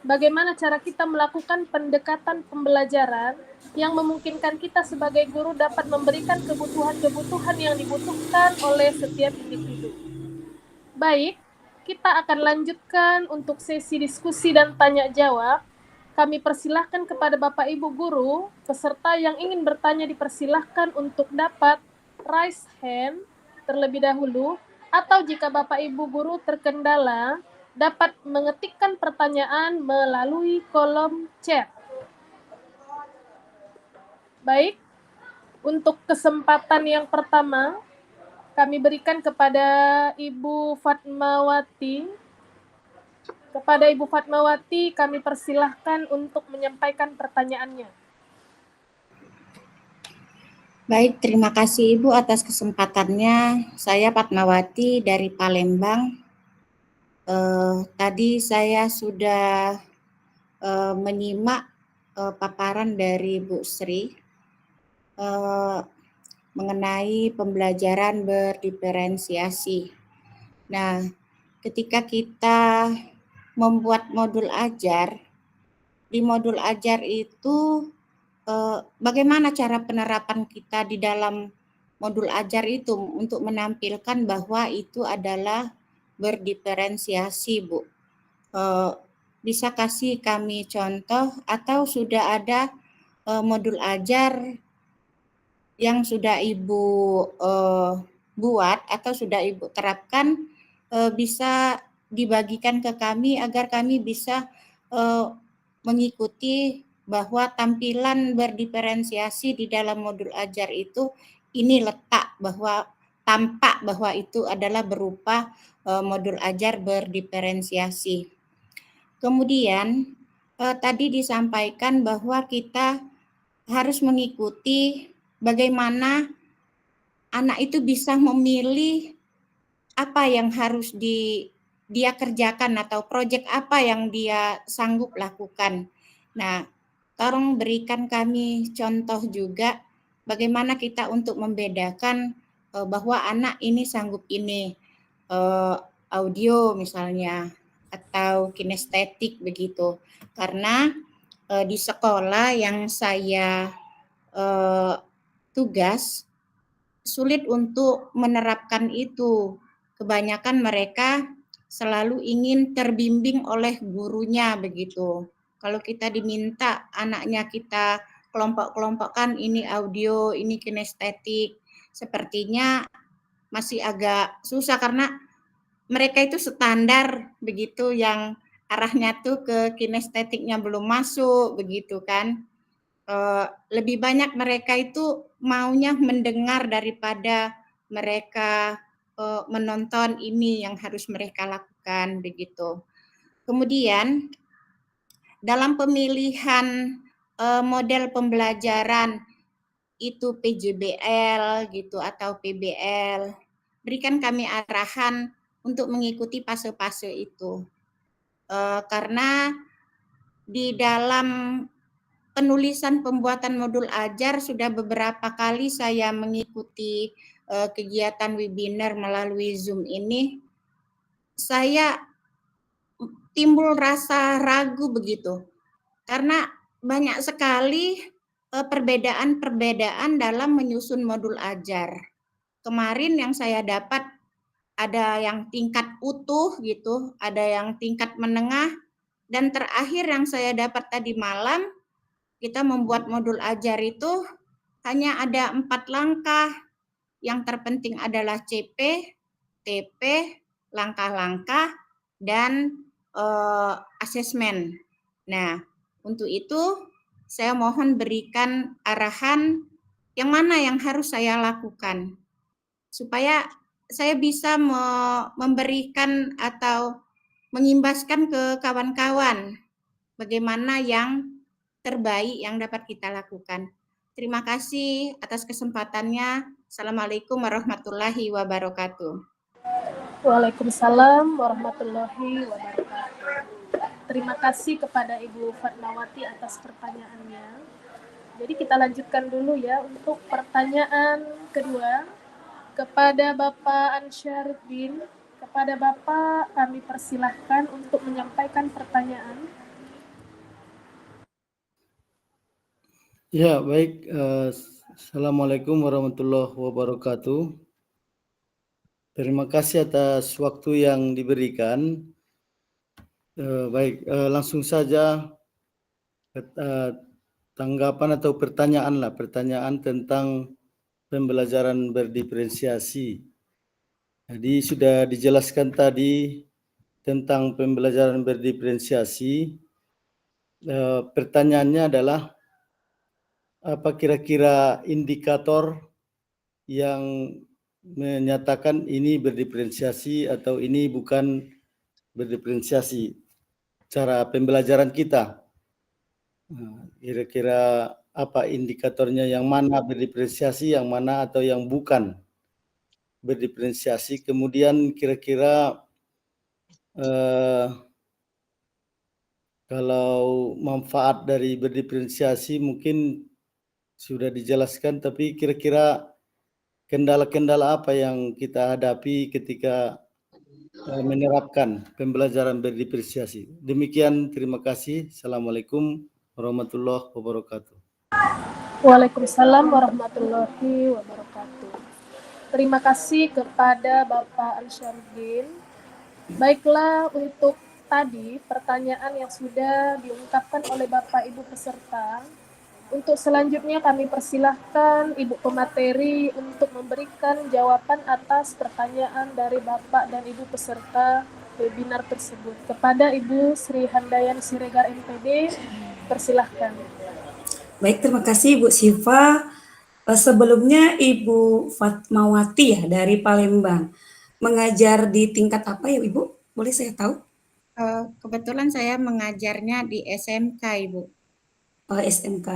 bagaimana cara kita melakukan pendekatan pembelajaran yang memungkinkan kita sebagai guru dapat memberikan kebutuhan-kebutuhan yang dibutuhkan oleh setiap individu. Baik, kita akan lanjutkan untuk sesi diskusi dan tanya jawab. Kami persilahkan kepada Bapak Ibu Guru, peserta yang ingin bertanya dipersilahkan untuk dapat raise hand terlebih dahulu, atau jika Bapak Ibu Guru terkendala, dapat mengetikkan pertanyaan melalui kolom chat. Baik, untuk kesempatan yang pertama, kami berikan kepada Ibu Fatmawati. Kepada Ibu Fatmawati, kami persilahkan untuk menyampaikan pertanyaannya. Baik, terima kasih Ibu atas kesempatannya. Saya Fatmawati dari Palembang. Tadi saya sudah menyimak paparan dari Bu Sri mengenai pembelajaran berdiferensiasi. Nah, ketika kita membuat modul ajar, di modul ajar itu bagaimana cara penerapan kita di dalam modul ajar itu untuk menampilkan bahwa itu adalah berdiferensiasi, Bu. Bisa kasih kami contoh atau sudah ada modul ajar yang sudah Ibu buat atau sudah Ibu terapkan, bisa dibagikan ke kami agar kami bisa mengikuti bahwa tampilan berdiferensiasi di dalam modul ajar itu ini letak bahwa tampak bahwa itu adalah berupa modul ajar berdiferensiasi. Kemudian tadi disampaikan bahwa kita harus mengikuti bagaimana anak itu bisa memilih apa yang harus dia kerjakan atau proyek apa yang dia sanggup lakukan. Nah, tolong berikan kami contoh juga bagaimana kita untuk membedakan bahwa anak ini sanggup ini, audio misalnya, atau kinestetik begitu. Karena di sekolah yang saya tugas, sulit untuk menerapkan itu. Kebanyakan mereka selalu ingin terbimbing oleh gurunya begitu. Kalau kita diminta anaknya kita kelompok-kelompokkan, ini audio, ini kinestetik, sepertinya masih agak susah karena mereka itu standar begitu, yang arahnya tuh ke kinestetiknya belum masuk begitu kan. Lebih banyak mereka itu maunya mendengar daripada mereka menonton ini yang harus mereka lakukan begitu. Kemudian dalam pemilihan model pembelajaran itu PJBL gitu atau PBL, berikan kami arahan untuk mengikuti fase-fase itu. Karena di dalam penulisan pembuatan modul ajar sudah beberapa kali saya mengikuti kegiatan webinar melalui Zoom ini, saya timbul rasa ragu begitu. Karena banyak sekali perbedaan-perbedaan dalam menyusun modul ajar. Kemarin yang saya dapat ada yang tingkat utuh gitu, ada yang tingkat menengah, dan terakhir yang saya dapat tadi malam, kita membuat modul ajar itu hanya ada 4 langkah. Yang terpenting adalah CP, TP, langkah-langkah, dan asesmen. Nah, untuk itu saya mohon berikan arahan yang mana yang harus saya lakukan supaya saya bisa memberikan atau mengimbaskan ke kawan-kawan bagaimana yang terbaik yang dapat kita lakukan. Terima kasih atas kesempatannya. Assalamualaikum warahmatullahi wabarakatuh. Waalaikumsalam warahmatullahi wabarakatuh. Terima kasih kepada Ibu Fatmawati atas pertanyaannya. Jadi kita lanjutkan dulu ya untuk pertanyaan kedua kepada Bapak Ansyaruddin. Kepada Bapak kami persilahkan untuk menyampaikan pertanyaan. Ya, baik. Assalamualaikum warahmatullahi wabarakatuh. Terima kasih atas waktu yang diberikan. Baik, langsung saja tanggapan atau pertanyaan tentang pembelajaran berdiferensiasi. Jadi sudah dijelaskan tadi tentang pembelajaran berdiferensiasi. Pertanyaannya adalah apa kira-kira indikator yang menyatakan ini berdiferensiasi atau ini bukan berdiferensiasi cara pembelajaran kita. Kira-kira apa indikatornya, yang mana berdiferensiasi, yang mana atau yang bukan berdiferensiasi. Kemudian kira-kira kalau manfaat dari berdiferensiasi mungkin sudah dijelaskan, tapi kira-kira kendala-kendala apa yang kita hadapi ketika menerapkan pembelajaran berdiferensiasi. Demikian, terima kasih. Assalamualaikum warahmatullahi wabarakatuh. Waalaikumsalam warahmatullahi wabarakatuh. Terima kasih kepada Bapak Ansyaruddin. Baiklah, untuk tadi pertanyaan yang sudah diungkapkan oleh Bapak Ibu peserta, untuk selanjutnya kami persilahkan Ibu pemateri untuk memberikan jawaban atas pertanyaan dari Bapak dan Ibu peserta webinar tersebut. Kepada Ibu Sri Handayan Siregar MPD, persilahkan. Baik, terima kasih Ibu Siva. Sebelumnya Ibu Fatmawati ya dari Palembang. Mengajar di tingkat apa ya Ibu? Boleh saya tahu? Kebetulan saya mengajarnya di SMK, Ibu. SMK.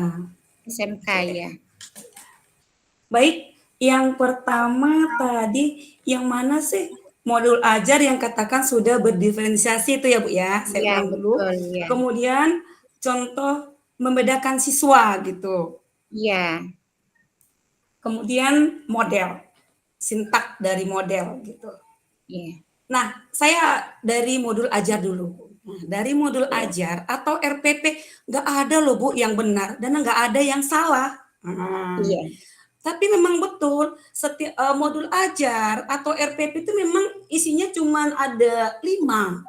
SMK ya. Baik, yang pertama tadi yang mana sih modul ajar yang katakan sudah berdiferensiasi itu ya Bu ya? Saya Ya, ulang dulu. betul, ya. Kemudian contoh membedakan siswa gitu. Iya. Kemudian model, sintak dari model gitu. Iya. Nah, saya dari modul ajar dulu. Nah, dari modul ajar atau RPP nggak ada loh Bu yang benar dan nggak ada yang salah. Iya. Tapi memang betul setiap modul ajar atau RPP itu memang isinya cuma ada 5.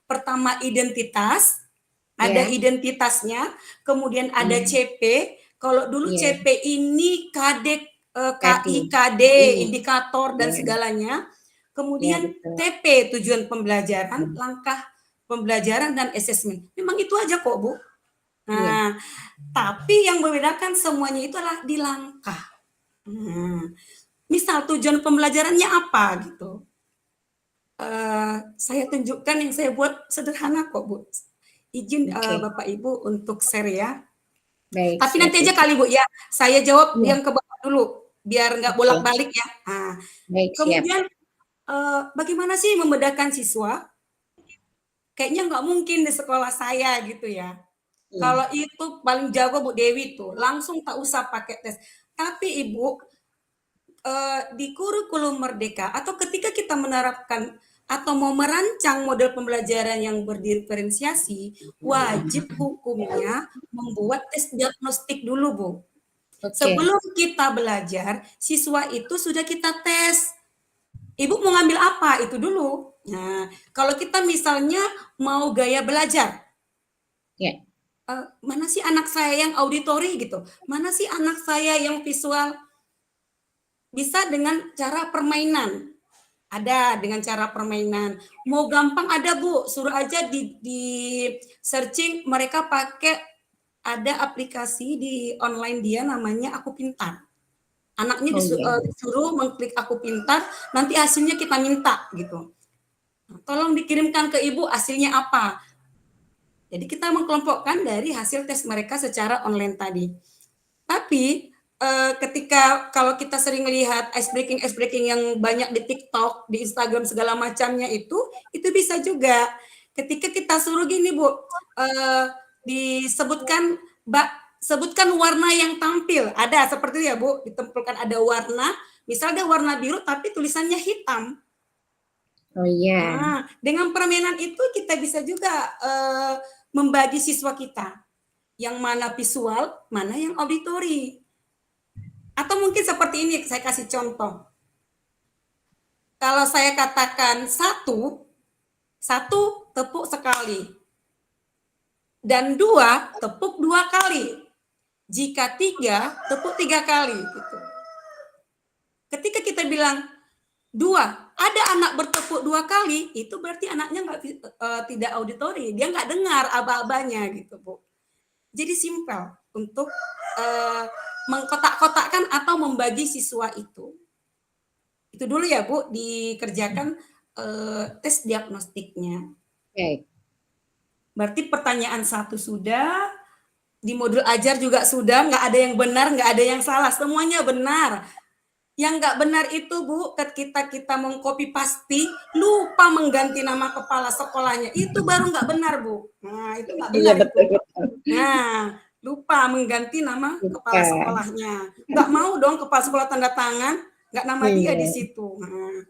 Pertama identitas, ada Ya. identitasnya, kemudian ada CP. Kalau dulu Iya. CP ini KD, KI, KD. KD, Iya. indikator dan Iya. segalanya. Iya, Kemudian betul. TP, tujuan pembelajaran, langkah pembelajaran dan asesmen. Memang itu aja kok, Bu. Nah, tapi yang membedakan semuanya itu adalah di langkah. Misal tujuan pembelajarannya apa gitu. Saya tunjukkan yang saya buat sederhana kok, Bu. Izin Bapak Ibu untuk share ya. Baik, Tapi siap, nanti aja Ibu. kali Bu ya. Saya jawab Iya. yang ke Bapak dulu biar nggak Oke. bolak-balik ya. Nah, Baik, siap. kemudian bagaimana sih membedakan siswa? Kayaknya nggak mungkin di sekolah saya gitu ya. Iya. Kalau itu paling jago Bu Dewi tuh, langsung tak usah pakai tes. Tapi Ibu, di kurikulum Merdeka atau ketika kita menerapkan atau mau merancang model pembelajaran yang berdiferensiasi, wajib hukumnya membuat tes diagnostik dulu, Bu. Oke. Sebelum kita belajar, siswa itu sudah kita tes. Ibu mau ngambil apa? Itu dulu. Nah, kalau kita misalnya mau gaya belajar, Ya. Mana sih anak saya yang auditori gitu? Mana sih anak saya yang visual? Bisa dengan cara permainan. Ada dengan cara permainan. Mau gampang ada Bu, suruh aja di searching mereka pakai ada aplikasi di online dia namanya Aku Pintar. Anaknya disuruh mengklik Aku Pintar, nanti hasilnya kita minta gitu. Nah, tolong dikirimkan ke Ibu hasilnya apa. Jadi kita mengkelompokkan dari hasil tes mereka secara online tadi. Tapi ketika kalau kita sering lihat ice breaking yang banyak di TikTok, di Instagram segala macamnya itu bisa juga. Ketika kita suruh gini Bu, disebutkan sebutkan warna yang tampil. Ada seperti itu ya Bu, ditempelkan ada warna, misalnya warna biru tapi tulisannya hitam. Oh iya. Nah, dengan permainan itu kita bisa juga membagi siswa kita. Yang mana visual, mana yang auditori. Atau mungkin seperti ini, saya kasih contoh. Kalau saya katakan satu tepuk sekali. Dan 2 tepuk 2 kali. Jika 3, tepuk 3 kali. Gitu. Ketika kita bilang 2, ada anak bertepuk 2 kali, itu berarti anaknya tidak auditori, dia nggak dengar aba-abanya gitu Bu. Jadi simpel untuk mengkotak-kotakkan atau membagi siswa itu. Itu dulu ya Bu, dikerjakan tes diagnostiknya. Baik. Berarti pertanyaan 1 sudah, di modul ajar juga sudah, nggak ada yang benar, nggak ada yang salah, semuanya benar. Yang nggak benar itu Bu, ketika kita mengcopy paste, lupa mengganti nama kepala sekolahnya, itu baru nggak benar Bu. Nah itu nggak benar. Iya, betul, betul. Nah lupa mengganti nama kepala sekolahnya. Nggak mau dong kepala sekolah tanda tangan, nggak nama dia di situ. Nah.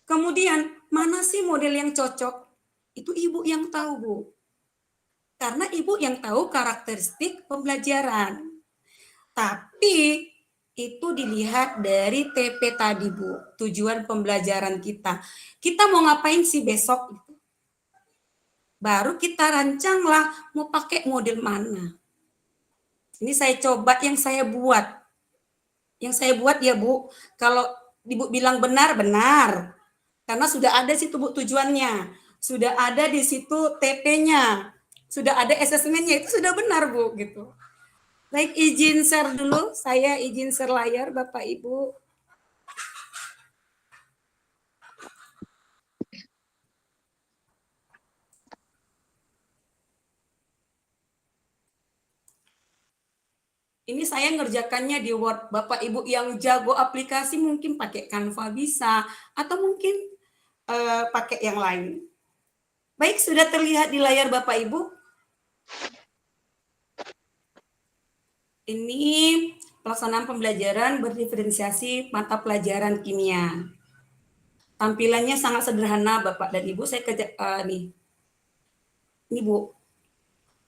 Kemudian mana sih model yang cocok? Itu Ibu yang tahu Bu. Karena Ibu yang tahu karakteristik pembelajaran. Tapi itu dilihat dari TP tadi Bu, tujuan pembelajaran kita. Kita mau ngapain sih besok? Baru kita rancanglah mau pakai model mana. Ini saya coba yang saya buat. Yang saya buat ya Bu, kalau Ibu bilang benar, benar. Karena sudah ada situ Bu tujuannya. Sudah ada di situ TP-nya. Sudah ada asesmennya, itu sudah benar Bu gitu. Baik, izin share dulu. Saya izin share layar Bapak Ibu. Ini saya ngerjakannya di Word. Bapak Ibu yang jago aplikasi mungkin pakai Canva bisa. Atau mungkin pakai yang lain. Baik, sudah terlihat di layar Bapak Ibu. Ini pelaksanaan pembelajaran berdiferensiasi mata pelajaran kimia. Tampilannya sangat sederhana Bapak dan Ibu. Saya nih. Ini Bu.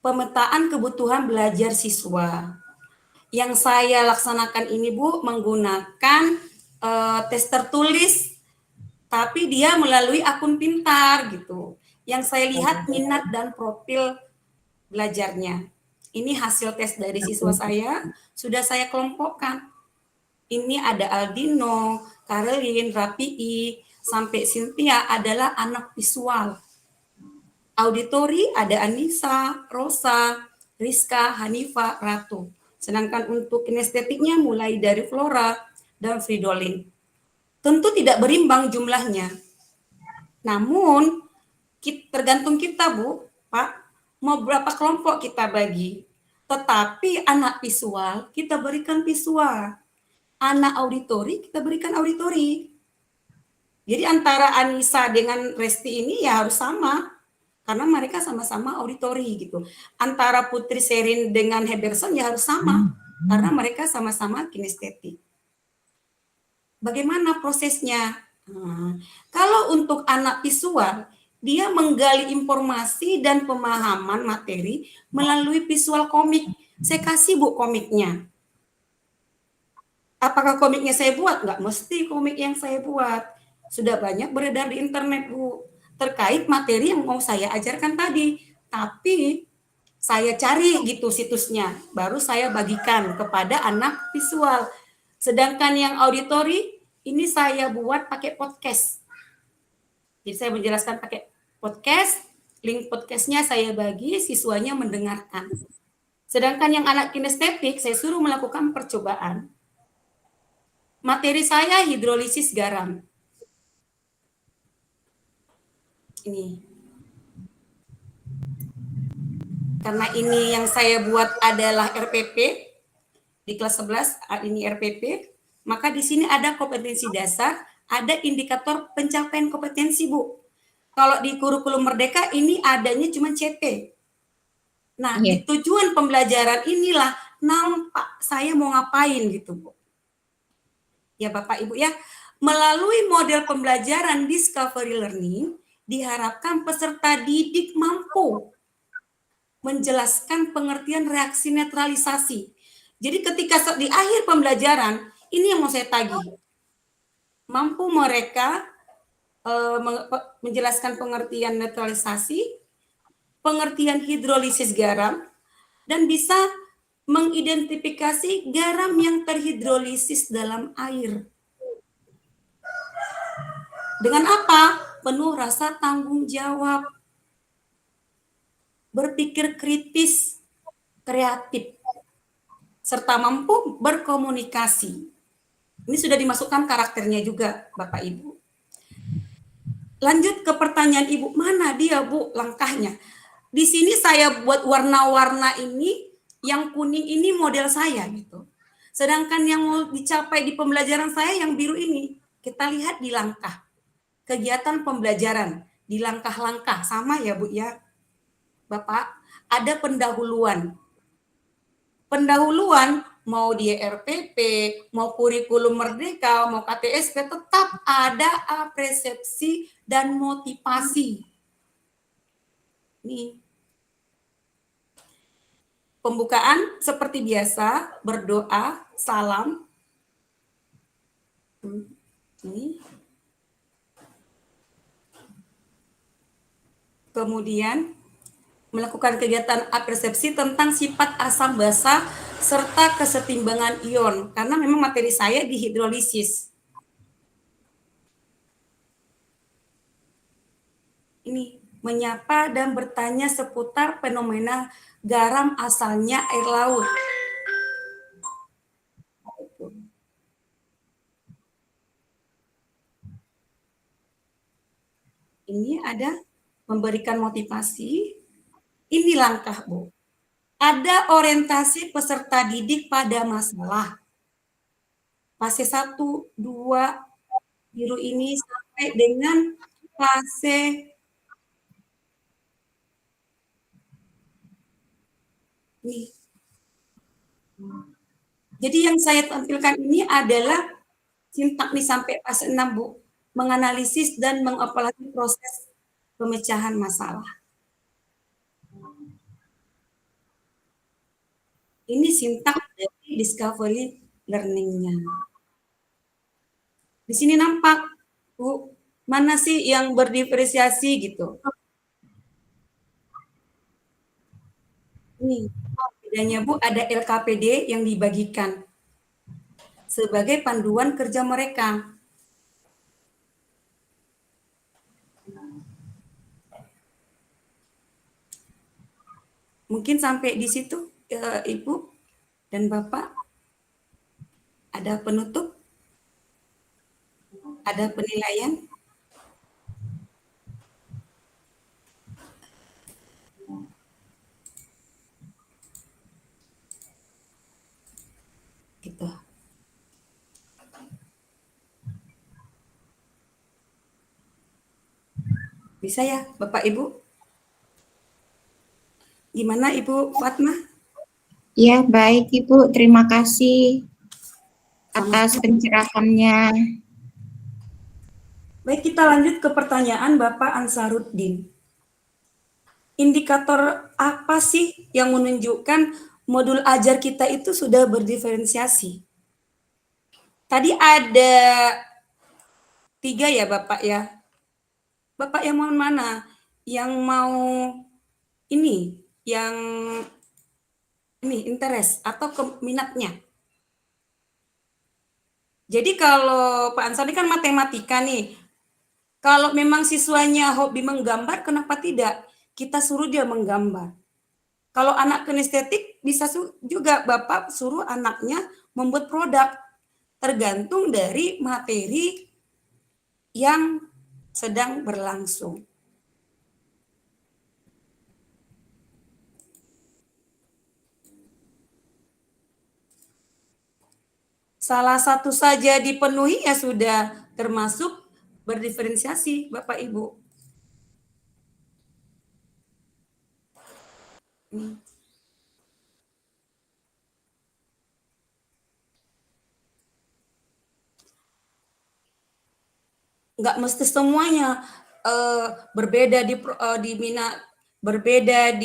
Pemetaan kebutuhan belajar siswa. Yang saya laksanakan ini Bu menggunakan tes tertulis, tapi dia melalui akun pintar gitu. Yang saya lihat minat dan profil belajarnya. Ini hasil tes dari siswa saya, sudah saya kelompokkan. Ini ada Aldino, Karelin, Rapi'i, sampai Cynthia adalah anak visual. Auditori ada Anissa, Rosa, Rizka, Hanifa, Ratu. Sedangkan untuk kinestetiknya mulai dari Flora dan Fridolin. Tentu tidak berimbang jumlahnya. Namun tergantung kita, Bu, Pak, mau berapa kelompok kita bagi. Tetapi anak visual kita berikan visual. Anak auditori kita berikan auditori. Jadi antara Anissa dengan Resti ini ya harus sama. Karena mereka sama-sama auditori gitu. Antara Putri Sherin dengan Heberson ya harus sama. Karena mereka sama-sama kinestetik. Bagaimana prosesnya? Kalau untuk anak visual, dia menggali informasi dan pemahaman materi melalui visual komik. Saya kasih, Bu, komiknya. Apakah komiknya saya buat? Nggak mesti komik yang saya buat. Sudah banyak beredar di internet, Bu, terkait materi yang mau saya ajarkan tadi. Tapi saya cari gitu situsnya, baru saya bagikan kepada anak visual. Sedangkan yang auditori, ini saya buat pakai podcast. Jadi saya menjelaskan pakai podcast, link podcastnya saya bagi, siswanya mendengarkan. Sedangkan yang anak kinestetik, saya suruh melakukan percobaan. Materi saya hidrolisis garam. Ini. Karena ini yang saya buat adalah RPP, di kelas 11, ini RPP, maka di sini ada kompetensi dasar, ada indikator pencapaian kompetensi, Bu. Kalau di kurikulum Merdeka ini adanya cuma CP. Nah, di tujuan pembelajaran inilah nampak saya mau ngapain gitu, Bu. Ya Bapak Ibu ya, melalui model pembelajaran discovery learning, diharapkan peserta didik mampu menjelaskan pengertian reaksi netralisasi. Jadi ketika di akhir pembelajaran, ini yang mau saya tagih. Mampu mereka menjelaskan pengertian netralisasi, pengertian hidrolisis garam, dan bisa mengidentifikasi garam yang terhidrolisis dalam air. Dengan apa? Penuh rasa tanggung jawab, berpikir kritis, kreatif, serta mampu berkomunikasi. Ini sudah dimasukkan karakternya juga, Bapak Ibu. Lanjut ke pertanyaan Ibu, mana dia, Bu, langkahnya? Di sini saya buat warna-warna ini, yang kuning ini model saya gitu. Sedangkan yang mau dicapai di pembelajaran saya yang biru ini, kita lihat di langkah. Kegiatan pembelajaran, di langkah-langkah, sama ya, Bu ya. Bapak, ada pendahuluan. Pendahuluan, mau dia RPP, mau kurikulum Merdeka, mau KTSP, tetap ada persepsi dan motivasi. Nih. Pembukaan seperti biasa, berdoa, salam. Ini. Kemudian, melakukan kegiatan apersepsi tentang sifat asam basa serta kesetimbangan ion, karena memang materi saya di hidrolisis. Ini, menyapa dan bertanya seputar fenomena garam asalnya air laut. Ini ada memberikan motivasi. Ini langkah, Bu. Ada orientasi peserta didik pada masalah. Fase 1, 2, biru ini sampai dengan fase ini. Jadi yang saya tampilkan ini adalah sintak nih sampai fase 6, Bu. Menganalisis dan mengevaluasi proses pemecahan masalah. Ini sintak dari discovery learning-nya. Di sini nampak, Bu, mana sih yang berdiferensiasi gitu. Ini bedanya Bu, ada LKPD yang dibagikan sebagai panduan kerja mereka. Mungkin sampai di situ, Ibu dan Bapak. Ada penutup? Ada penilaian? Gitu. Bisa ya, Bapak Ibu? Gimana Ibu Fatma? Ya, baik Ibu. Terima kasih atas pencerahannya. Baik, kita lanjut ke pertanyaan Bapak Ansaruddin. Indikator apa sih yang menunjukkan modul ajar kita itu sudah berdiferensiasi? Tadi ada 3 ya Bapak ya. Bapak yang mau mana? Yang mau ini, yang ini interest atau minatnya? Jadi kalau Pak Ansar ini kan matematika nih. Kalau memang siswanya hobi menggambar, kenapa tidak? Kita suruh dia menggambar. Kalau anak kinestetik, bisa juga Bapak suruh anaknya membuat produk. Tergantung dari materi yang sedang berlangsung. Salah satu saja dipenuhi ya sudah termasuk berdiferensiasi, Bapak Ibu. Nggak mesti semuanya berbeda di minat, berbeda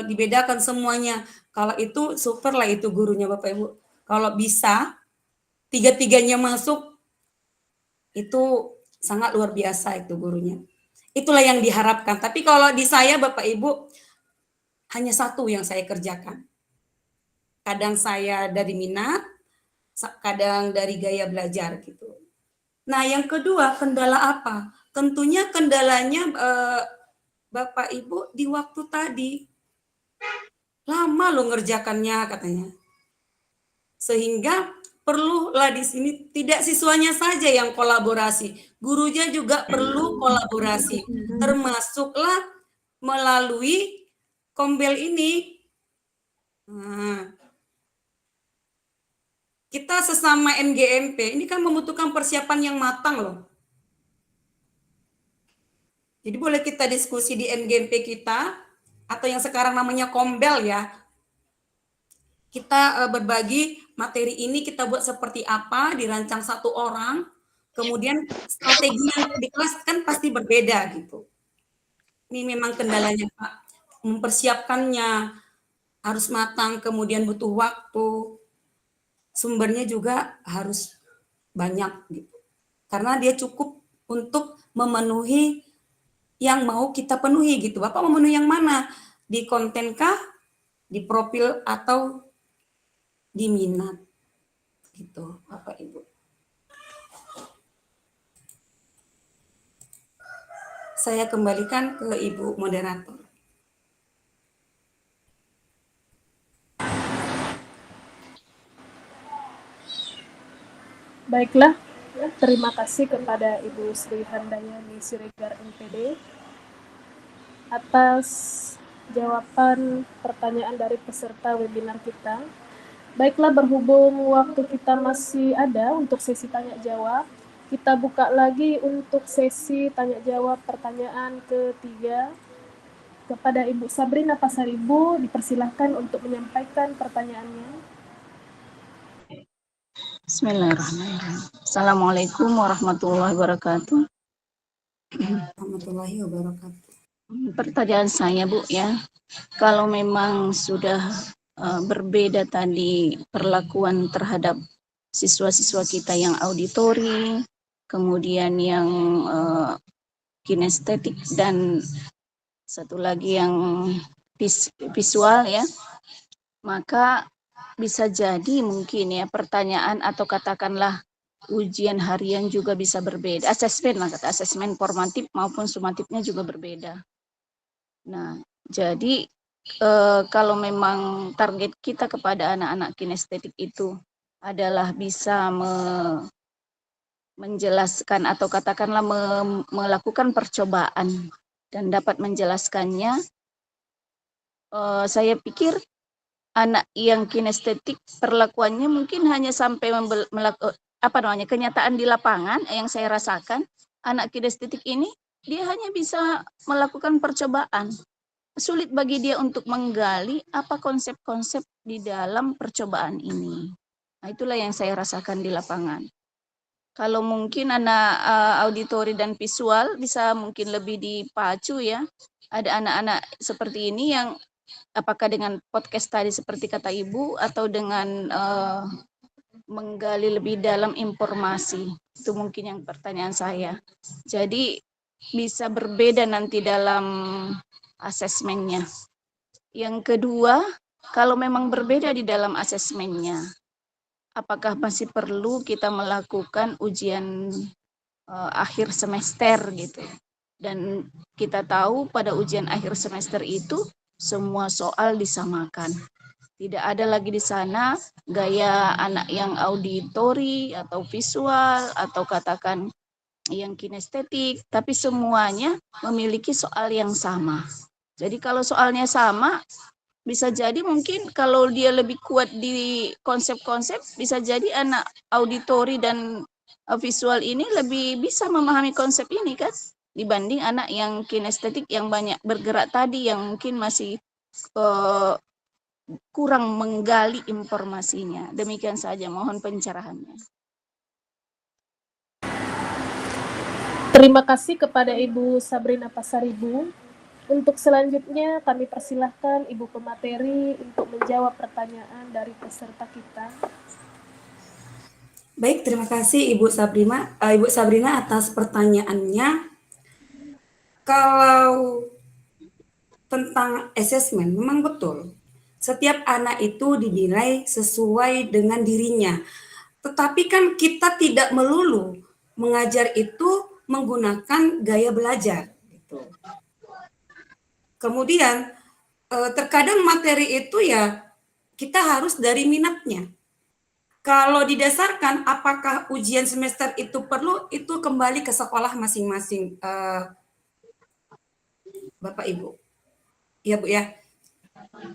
dibedakan semuanya. Kalau itu super lah itu gurunya Bapak Ibu. Kalau bisa tiga-tiganya masuk itu sangat luar biasa itu gurunya. Itulah yang diharapkan. Tapi kalau di saya Bapak Ibu hanya satu yang saya kerjakan. Kadang saya dari minat, kadang dari gaya belajar gitu. Nah, yang kedua, kendala apa? Tentunya kendalanya Bapak Ibu di waktu tadi. Lama lo ngerjakannya katanya. Sehingga perlulah di sini tidak siswanya saja yang kolaborasi, gurunya juga perlu kolaborasi. Termasuklah melalui Kombel ini. Nah, kita sesama NGMP ini kan membutuhkan persiapan yang matang loh. Jadi boleh kita diskusi di NGMP kita atau yang sekarang namanya Kombel ya. Kita berbagi materi ini kita buat seperti apa, dirancang satu orang, kemudian strategi yang di kelas kan pasti berbeda gitu. Ini memang kendalanya Pak, mempersiapkannya harus matang, kemudian butuh waktu, sumbernya juga harus banyak gitu. Karena dia cukup untuk memenuhi yang mau kita penuhi gitu. Bapak memenuhi yang mana? Di konten kah? Di profil atau di minat? Gitu, Bapak Ibu. Saya kembalikan ke Ibu moderator. Baiklah, terima kasih kepada Ibu Sri Handayani Siregar MPD atas jawaban pertanyaan dari peserta webinar kita. Baiklah, berhubung waktu kita masih ada untuk sesi tanya jawab, kita buka lagi untuk sesi tanya jawab pertanyaan ketiga. Kepada Ibu Sabrina Pasaribu, dipersilahkan untuk menyampaikan pertanyaannya. Bismillahirrahmanirrahim. Assalamualaikum warahmatullahi wabarakatuh. Warahmatullahi wabarakatuh. Pertanyaan saya Bu ya, kalau memang sudah berbeda tadi perlakuan terhadap siswa-siswa kita yang auditori, kemudian yang kinestetik dan satu lagi yang visual ya, maka bisa jadi mungkin ya pertanyaan atau katakanlah ujian harian juga bisa berbeda. Asesmen formatif maupun sumatifnya juga berbeda. Nah, jadi kalau memang target kita kepada anak-anak kinestetik itu adalah bisa menjelaskan atau katakanlah melakukan percobaan dan dapat menjelaskannya, saya pikir anak yang kinestetik perlakuannya mungkin hanya sampai kenyataan di lapangan yang saya rasakan, anak kinestetik ini dia hanya bisa melakukan percobaan. Sulit bagi dia untuk menggali apa konsep-konsep di dalam percobaan ini. Nah, itulah yang saya rasakan di lapangan. Kalau mungkin anak auditori dan visual bisa mungkin lebih dipacu ya. Ada anak-anak seperti ini yang apakah dengan podcast tadi seperti kata Ibu atau dengan menggali lebih dalam informasi. Itu mungkin yang pertanyaan saya. Jadi bisa berbeda nanti dalam asesmennya. Yang kedua, kalau memang berbeda di dalam asesmennya, apakah masih perlu kita melakukan ujian akhir semester gitu? Dan kita tahu pada ujian akhir semester itu semua soal disamakan. Tidak ada lagi di sana gaya anak yang auditori atau visual atau katakan yang kinestetik, tapi semuanya memiliki soal yang sama. Jadi kalau soalnya sama, bisa jadi mungkin kalau dia lebih kuat di konsep-konsep, bisa jadi anak auditori dan visual ini lebih bisa memahami konsep ini kan, dibanding anak yang kinestetik yang banyak bergerak tadi yang mungkin masih kurang menggali informasinya. Demikian saja, mohon pencerahannya. Terima kasih kepada Ibu Sabrina Pasaribu. Untuk selanjutnya kami persilahkan Ibu pemateri untuk menjawab pertanyaan dari peserta kita. Baik, terima kasih Ibu Sabrina atas pertanyaannya. Kalau tentang asesmen, memang betul. Setiap anak itu dinilai sesuai dengan dirinya. Tetapi kan kita tidak melulu mengajar itu menggunakan gaya belajar. Gitu. Kemudian terkadang materi itu ya kita harus dari minatnya. Kalau didasarkan apakah ujian semester itu perlu, itu kembali ke sekolah masing-masing, Bapak Ibu. Ya Bu ya.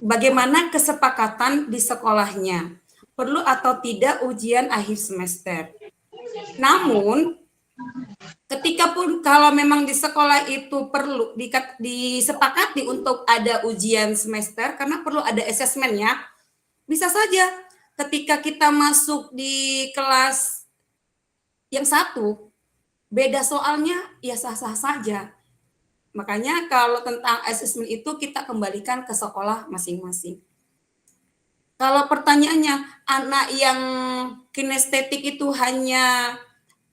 Bagaimana kesepakatan di sekolahnya? Perlu atau tidak ujian akhir semester? Namun, ketika pun kalau memang di sekolah itu perlu disepakati untuk ada ujian semester karena perlu ada asesmen ya, bisa saja ketika kita masuk di kelas yang satu, beda soalnya ya sah-sah saja. Makanya kalau tentang asesmen itu kita kembalikan ke sekolah masing-masing. Kalau pertanyaannya, anak yang kinestetik itu hanya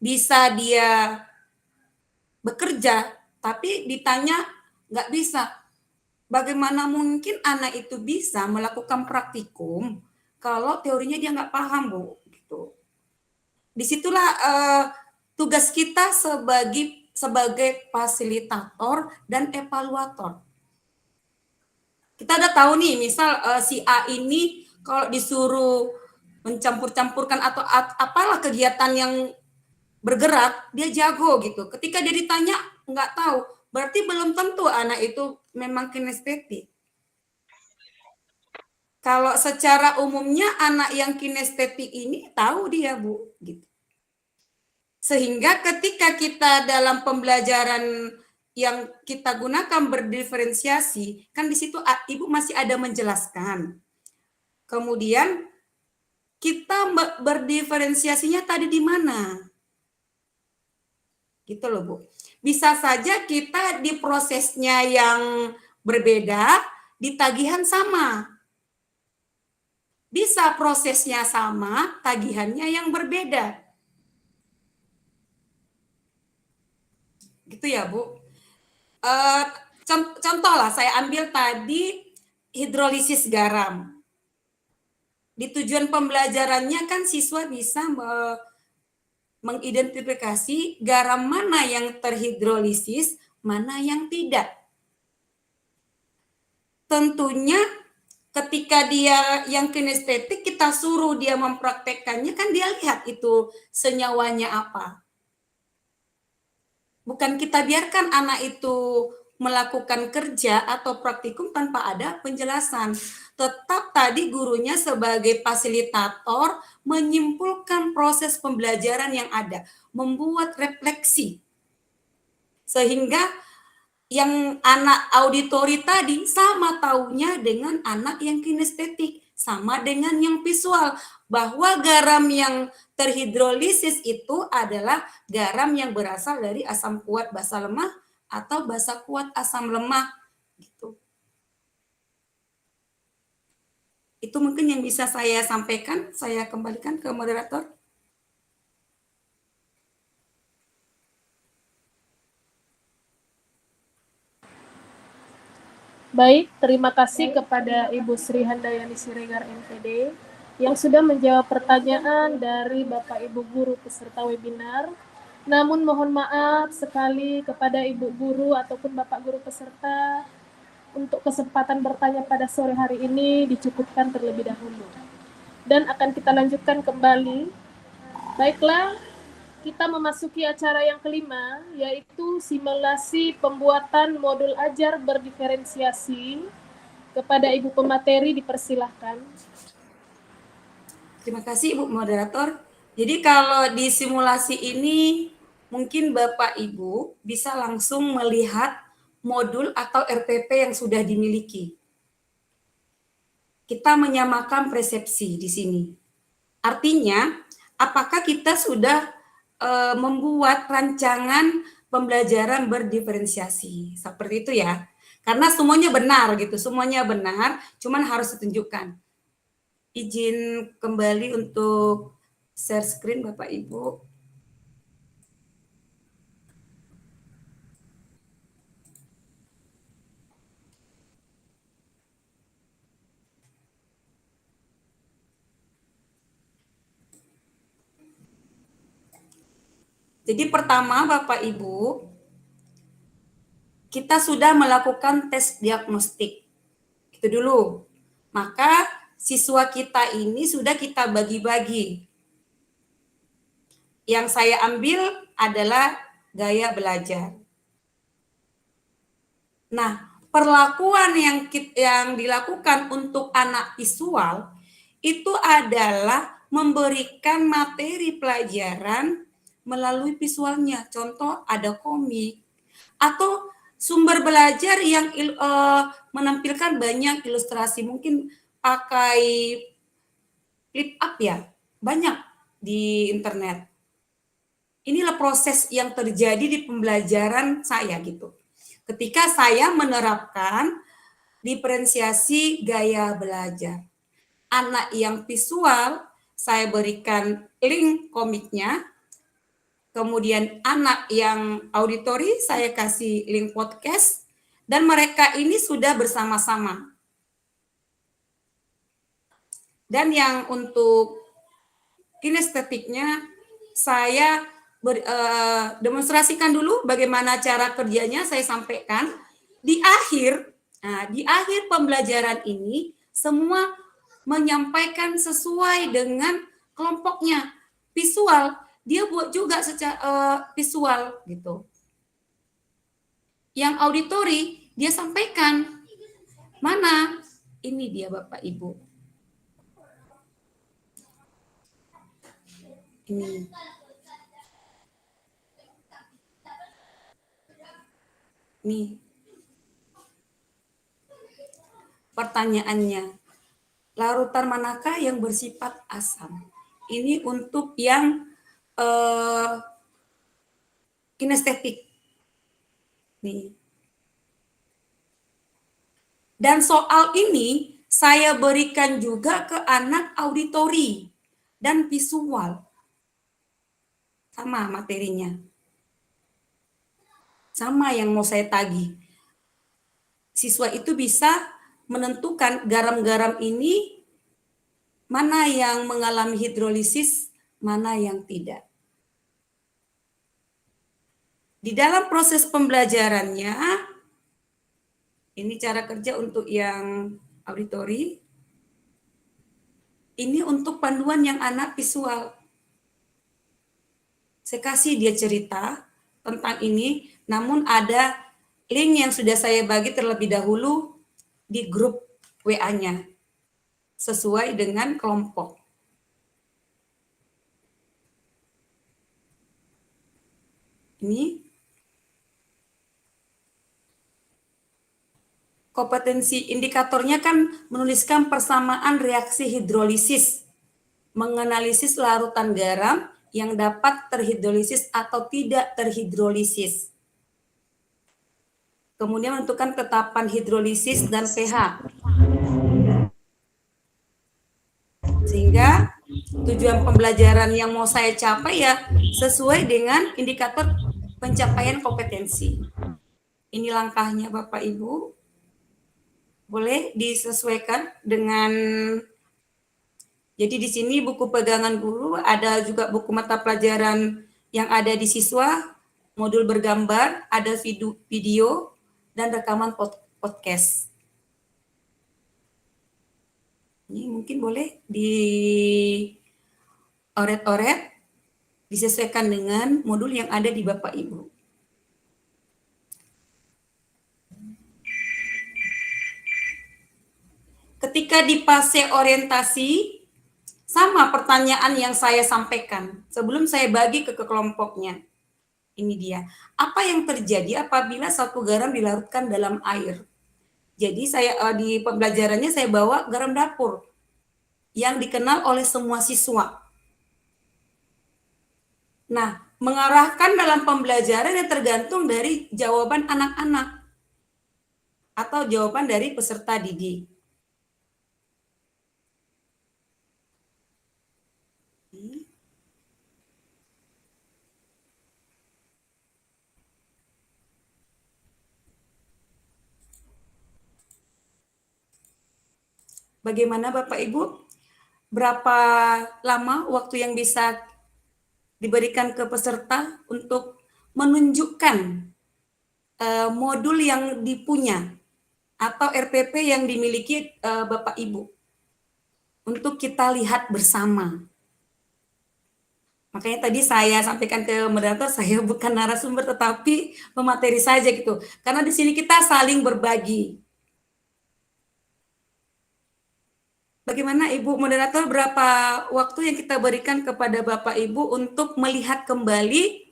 bisa dia bekerja, tapi ditanya nggak bisa. Bagaimana mungkin anak itu bisa melakukan praktikum kalau teorinya dia nggak paham, Bu? Gitu. Disitulah tugas kita sebagai fasilitator dan evaluator. Kita udah tahu nih, misal si A ini kalau disuruh mencampur-campurkan atau apalah kegiatan yang bergerak, dia jago gitu. Ketika dia ditanya nggak tahu, berarti belum tentu anak itu memang kinestetik. Kalau secara umumnya anak yang kinestetik ini tahu dia, Bu, gitu. Sehingga ketika kita dalam pembelajaran yang kita gunakan berdiferensiasi, kan di situ Ibu masih ada menjelaskan. Kemudian kita berdiferensiasinya tadi di mana? Gitu loh, Bu. Bisa saja kita di prosesnya yang berbeda, di tagihan sama. Bisa prosesnya sama, tagihannya yang berbeda. Gitu ya, Bu. Contoh lah, saya ambil tadi hidrolisis garam. Di tujuan pembelajarannya kan siswa bisa mengidentifikasi garam mana yang terhidrolisis, mana yang tidak. Tentunya ketika dia yang kinestetik kita suruh dia mempraktekkannya, kan dia lihat itu senyawanya apa. Bukan kita biarkan anak itu melakukan kerja atau praktikum tanpa ada penjelasan. Tetap tadi gurunya sebagai fasilitator menyimpulkan proses pembelajaran yang ada, membuat refleksi. Sehingga yang anak auditori tadi sama taunya dengan anak yang kinestetik, sama dengan yang visual, bahwa garam yang terhidrolisis itu adalah garam yang berasal dari asam kuat basa lemah atau basa kuat asam lemah gitu. Itu mungkin yang bisa saya sampaikan, saya kembalikan ke moderator. Baik, terima kasih kepada Ibu Sri Handayani Siregar MPD yang sudah menjawab pertanyaan dari Bapak Ibu Guru peserta webinar. Namun mohon maaf sekali kepada Ibu Guru ataupun Bapak Guru peserta untuk kesempatan bertanya pada sore hari ini dicukupkan terlebih dahulu. Dan akan kita lanjutkan kembali. Baiklah, kita memasuki acara yang kelima, yaitu simulasi pembuatan modul ajar berdiferensiasi. Kepada Ibu pemateri dipersilahkan. Terima kasih Ibu Moderator. Jadi kalau di simulasi ini mungkin Bapak Ibu bisa langsung melihat modul atau RPP yang sudah dimiliki. Kita menyamakan persepsi di sini. Artinya, apakah kita sudah membuat rancangan pembelajaran berdiferensiasi? Seperti itu ya. Karena semuanya benar gitu, semuanya benar, cuman harus ditunjukkan. Izin kembali untuk share screen Bapak Ibu. Jadi pertama Bapak Ibu, kita sudah melakukan tes diagnostik. Itu dulu. Maka siswa kita ini sudah kita bagi-bagi. Yang saya ambil adalah gaya belajar. Nah, perlakuan yang dilakukan untuk anak visual itu adalah memberikan materi pelajaran melalui visualnya. Contoh ada komik atau sumber belajar yang menampilkan banyak ilustrasi, mungkin pakai flip up ya, banyak di internet. Inilah proses yang terjadi di pembelajaran saya gitu. Ketika saya menerapkan diferensiasi gaya belajar. Anak yang visual, saya berikan link komiknya. Kemudian anak yang auditori, saya kasih link podcast. Dan mereka ini sudah bersama-sama. Dan yang untuk kinestetiknya, saya demonstrasikan dulu bagaimana cara kerjanya, saya sampaikan. Di akhir pembelajaran ini, semua menyampaikan sesuai dengan kelompoknya. Visual, dia buat juga secara visual gitu. Yang auditori, dia sampaikan. Mana? Ini dia Bapak Ibu. Ini. Nih. Pertanyaannya. Larutan manakah yang bersifat asam? Ini untuk yang kinestetik. Nih. Dan soal ini saya berikan juga ke anak auditori dan visual. Sama materinya. Sama yang mau saya tagih. Siswa itu bisa menentukan garam-garam ini mana yang mengalami hidrolisis, mana yang tidak. Di dalam proses pembelajarannya, ini cara kerja untuk yang auditori, ini untuk panduan yang anak visual. Saya kasih dia cerita tentang ini, namun ada link yang sudah saya bagi terlebih dahulu di grup WA-nya, sesuai dengan kelompok. Ini kompetensi indikatornya kan menuliskan persamaan reaksi hidrolisis, menganalisis larutan garam yang dapat terhidrolisis atau tidak terhidrolisis. Kemudian menentukan ketetapan hidrolisis dan pH. Sehingga tujuan pembelajaran yang mau saya capai ya sesuai dengan indikator pencapaian kompetensi. Ini langkahnya Bapak Ibu. Boleh disesuaikan dengan, jadi di sini buku pegangan guru, ada juga buku mata pelajaran yang ada di siswa, modul bergambar, ada video dan rekaman podcast. Ini mungkin boleh dioret-oret, disesuaikan dengan modul yang ada di Bapak Ibu. Ketika di fase orientasi, sama pertanyaan yang saya sampaikan sebelum saya bagi ke kelompoknya. Ini dia. Apa yang terjadi apabila satu garam dilarutkan dalam air? Jadi saya di pembelajarannya saya bawa garam dapur yang dikenal oleh semua siswa. Nah, mengarahkan dalam pembelajaran yang tergantung dari jawaban anak-anak atau jawaban dari peserta didik. Bagaimana Bapak Ibu? Berapa lama waktu yang bisa diberikan ke peserta untuk menunjukkan modul yang dipunya atau RPP yang dimiliki Bapak Ibu untuk kita lihat bersama. Makanya tadi saya sampaikan ke moderator, saya bukan narasumber tetapi pemateri saja gitu. Karena di sini kita saling berbagi. Bagaimana Ibu moderator, berapa waktu yang kita berikan kepada Bapak Ibu untuk melihat kembali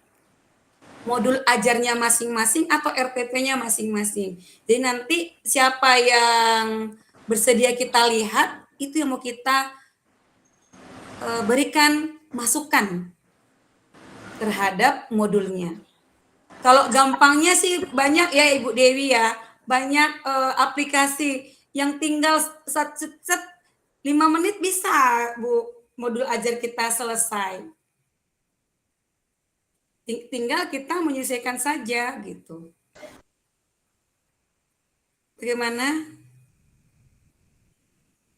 modul ajarnya masing-masing atau RPP-nya masing-masing. Jadi nanti siapa yang bersedia kita lihat, itu yang mau kita berikan masukan terhadap modulnya. Kalau gampangnya sih banyak ya Ibu Dewi ya, banyak aplikasi yang tinggal set 5 menit bisa Bu modul ajar kita selesai. Tinggal kita menyesuaikan saja gitu. Bagaimana?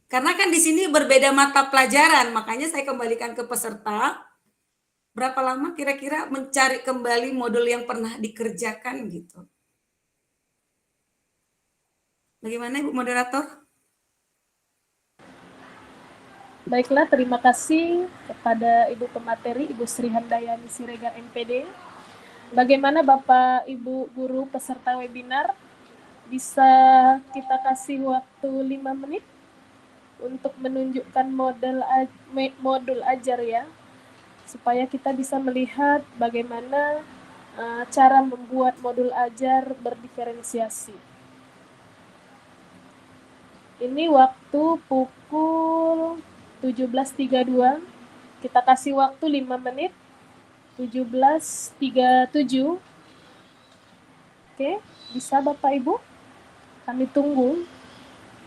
Karena kan di sini berbeda mata pelajaran, makanya saya kembalikan ke peserta. Berapa lama kira-kira mencari kembali modul yang pernah dikerjakan gitu. Bagaimana Ibu moderator? Baiklah, terima kasih kepada Ibu pemateri, Ibu Sri Handayani Siregar MPD. Bagaimana Bapak Ibu guru peserta webinar? Bisa kita kasih waktu 5 menit untuk menunjukkan modul ajar ya, supaya kita bisa melihat bagaimana cara membuat modul ajar berdiferensiasi. Ini waktu pukul 17.32, kita kasih waktu 5 menit, 17.37. Oke, bisa Bapak Ibu? Kami tunggu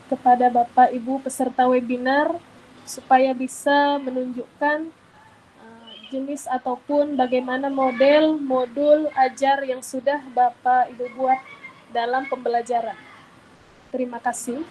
kepada Bapak Ibu peserta webinar supaya bisa menunjukkan jenis ataupun bagaimana modul ajar yang sudah Bapak Ibu buat dalam pembelajaran. Terima kasih.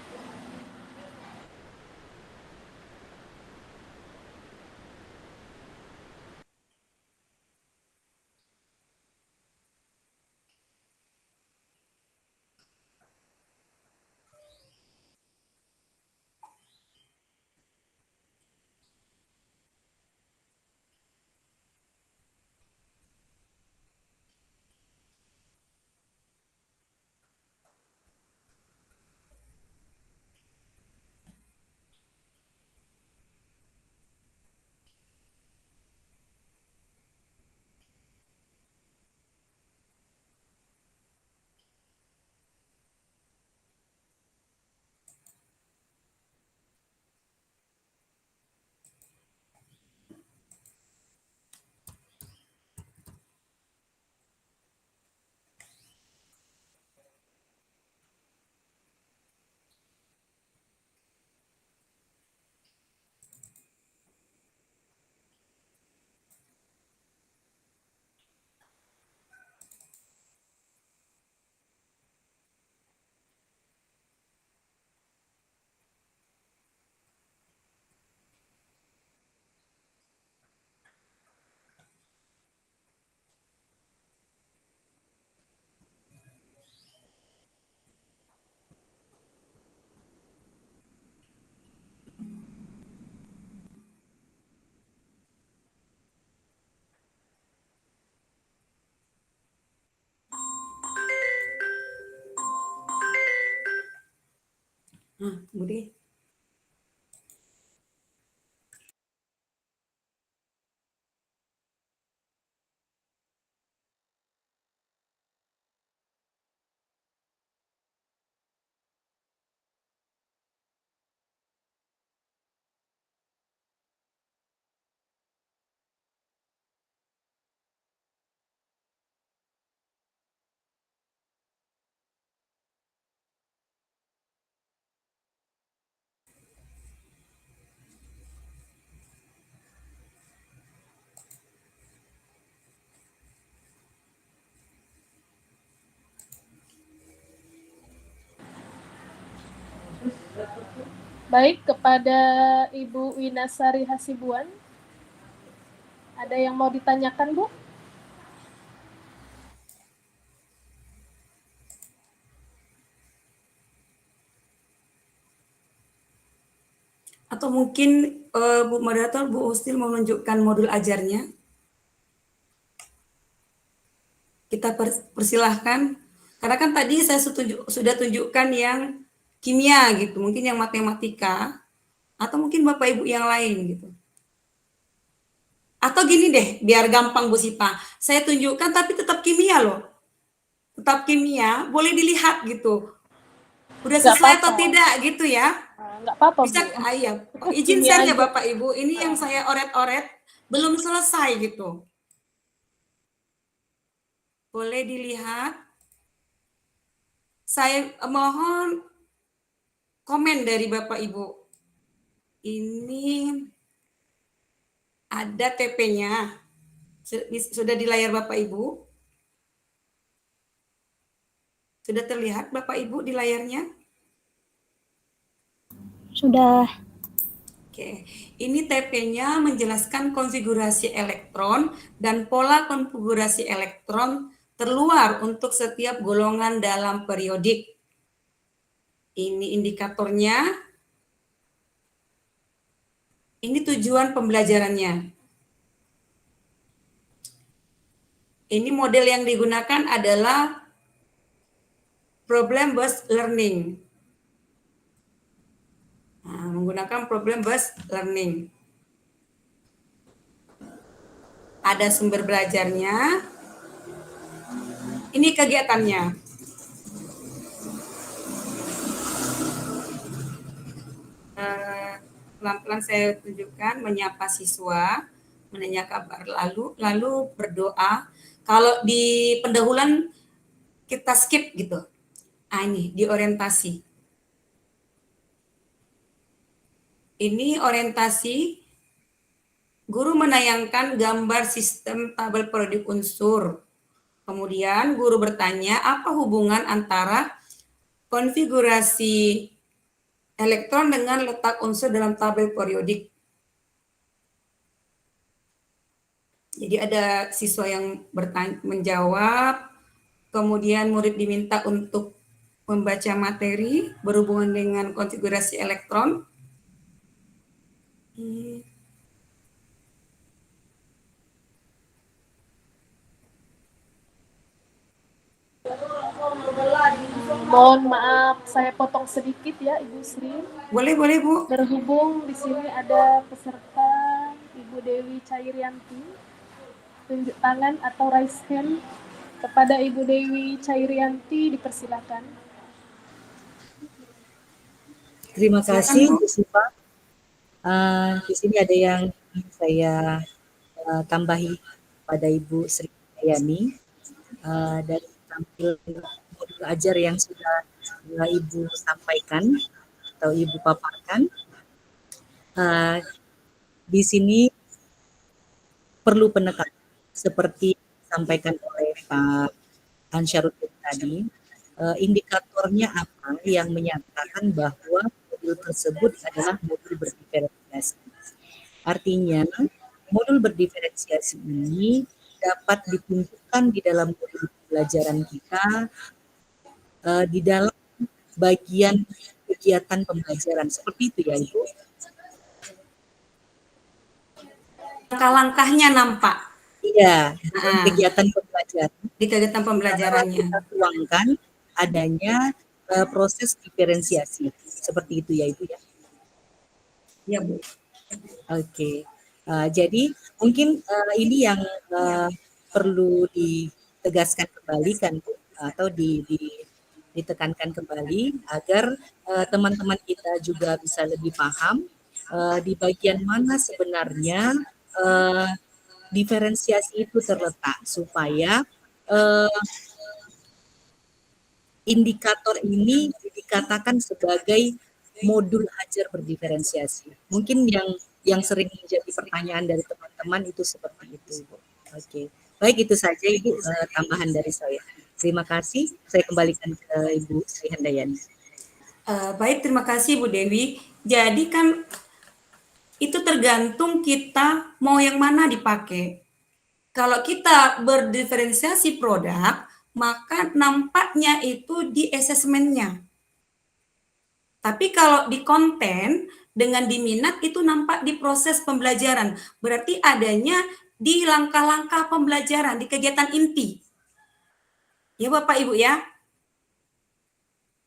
Budi. Baik, kepada Ibu Winasari Hasibuan, ada yang mau ditanyakan, Bu? Atau mungkin Bu Moderator, Bu Husnil mau menunjukkan modul ajarnya. Kita persilahkan. Karena kan tadi saya sudah tunjukkan yang kimia gitu, mungkin yang matematika, atau mungkin Bapak Ibu yang lain gitu. Atau gini deh, biar gampang Bu Sipa, saya tunjukkan tapi tetap kimia loh. Tetap kimia, boleh dilihat gitu. Udah selesai atau tidak gitu ya. Nggak apa-apa, Bisa, Bu. iya. Izin Kimia share ya aja. Bapak Ibu, ini yang saya oret-oret, belum selesai gitu. Boleh dilihat. Saya mohon komen dari Bapak Ibu. Ini ada TP-nya. Sudah di layar Bapak Ibu? Sudah terlihat Bapak Ibu di layarnya? Sudah. Oke, ini TP-nya menjelaskan konfigurasi elektron dan pola konfigurasi elektron terluar untuk setiap golongan dalam periodik. Ini indikatornya. Ini tujuan pembelajarannya. Ini model yang digunakan adalah problem based learning. Nah, menggunakan problem based learning. Ada sumber belajarnya. Ini kegiatannya. Pelan-pelan saya tunjukkan, menyapa siswa, menanya kabar, lalu berdoa. Kalau di pendahuluan kita skip gitu. Ini di orientasi. Ini orientasi, guru menayangkan gambar sistem tabel periodik unsur. Kemudian guru bertanya apa hubungan antara konfigurasi elektron dengan letak unsur dalam tabel periodik. Jadi ada siswa yang menjawab, kemudian murid diminta untuk membaca materi berhubungan dengan konfigurasi elektron. Mohon maaf, saya potong sedikit ya, Ibu Sri. Boleh, Bu. Berhubung di sini ada peserta Ibu Dewi Cairianti, tunjuk tangan atau raise hand kepada Ibu Dewi Cairianti, dipersilakan. Terima kasih, Bu Sipa. Di sini ada yang saya tambahi pada Ibu Sri Yani dari tampil modul ajar yang sudah Ibu sampaikan atau Ibu paparkan. Di sini perlu penekanan seperti disampaikan oleh Pak Ansyaruddin tadi. Indikatornya apa yang menyatakan bahwa modul tersebut adalah modul berdiferensiasi. Artinya, modul berdiferensiasi ini dapat ditunjukkan di dalam modul pembelajaran kita di dalam bagian kegiatan pembelajaran. Seperti itu ya, Ibu. Langkah-langkahnya nampak. Iya, kegiatan pembelajaran. Di kegiatan pembelajarannya. Kita tuangkan adanya proses diferensiasi. Seperti itu ya Ibu ya. Ya, Bu. Oke. Jadi mungkin ini yang perlu ditegaskan kembali kan Bu, atau ditekankan kembali agar teman-teman kita juga bisa lebih paham di bagian mana sebenarnya diferensiasi itu terletak, supaya indikator ini dikatakan sebagai modul ajar berdiferensiasi. Mungkin yang sering menjadi pertanyaan dari teman-teman itu seperti itu, Ibu. Oke, baik, itu saja Ibu tambahan dari saya. Terima kasih. Saya kembalikan ke Ibu Sri Handayani. Baik, terima kasih Bu Dewi. Jadi kan itu tergantung kita mau yang mana dipakai. Kalau kita berdiferensiasi produk, maka nampaknya itu di asesmennya. Tapi kalau di konten dengan di minat itu nampak di proses pembelajaran. Berarti adanya di langkah-langkah pembelajaran, di kegiatan inti. Ya Bapak Ibu ya.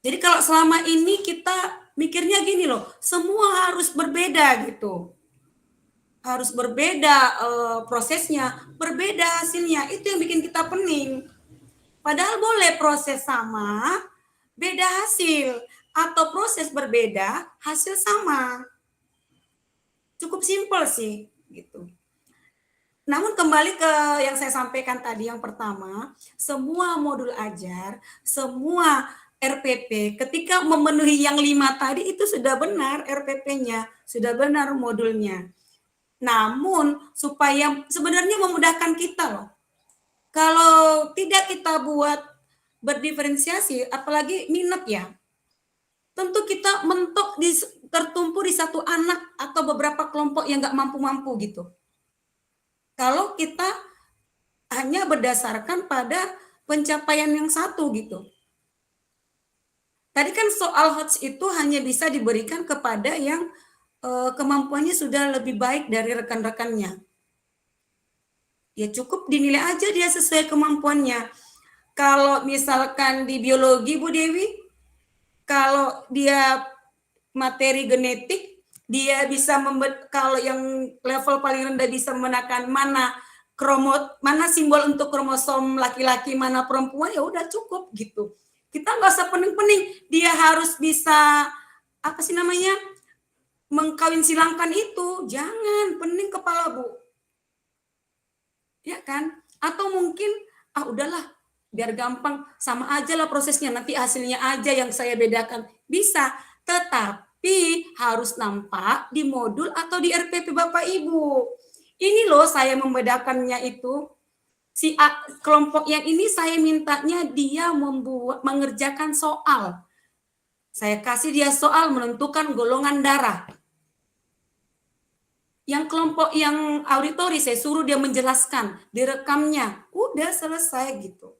Jadi kalau selama ini kita mikirnya gini loh, semua harus berbeda gitu. Harus berbeda prosesnya, berbeda hasilnya. Itu yang bikin kita pening. Padahal boleh proses sama, beda hasil. Atau proses berbeda, hasil sama. Cukup simpel sih, gitu. Namun kembali ke yang saya sampaikan tadi yang pertama, semua modul ajar, semua RPP, ketika memenuhi yang 5 tadi itu sudah benar RPP-nya, sudah benar modulnya. Namun supaya sebenarnya memudahkan kita loh. Kalau tidak kita buat berdiferensiasi, apalagi minat ya, tentu kita mentok tertumpu di satu anak atau beberapa kelompok yang nggak mampu-mampu gitu. Kalau kita hanya berdasarkan pada pencapaian yang satu gitu. Tadi kan soal HOTS itu hanya bisa diberikan kepada yang kemampuannya sudah lebih baik dari rekan-rekannya. Ya cukup dinilai aja dia sesuai kemampuannya. Kalau misalkan di biologi Bu Dewi, kalau dia materi genetik, dia bisa kalau yang level paling rendah bisa menekan mana simbol untuk kromosom laki-laki, mana perempuan, ya udah cukup gitu. Kita nggak usah pening-pening, dia harus bisa mengkawin silangkan itu, jangan pening kepala Bu. Ya kan? Atau mungkin udahlah biar gampang, sama aja lah prosesnya, nanti hasilnya aja yang saya bedakan. Bisa, tetapi harus nampak di modul atau di RPP Bapak Ibu. Ini loh saya membedakannya itu. Si kelompok yang ini saya mintanya dia mengerjakan soal. Saya kasih dia soal menentukan golongan darah. Yang kelompok yang auditori saya suruh dia menjelaskan, direkamnya, udah selesai gitu.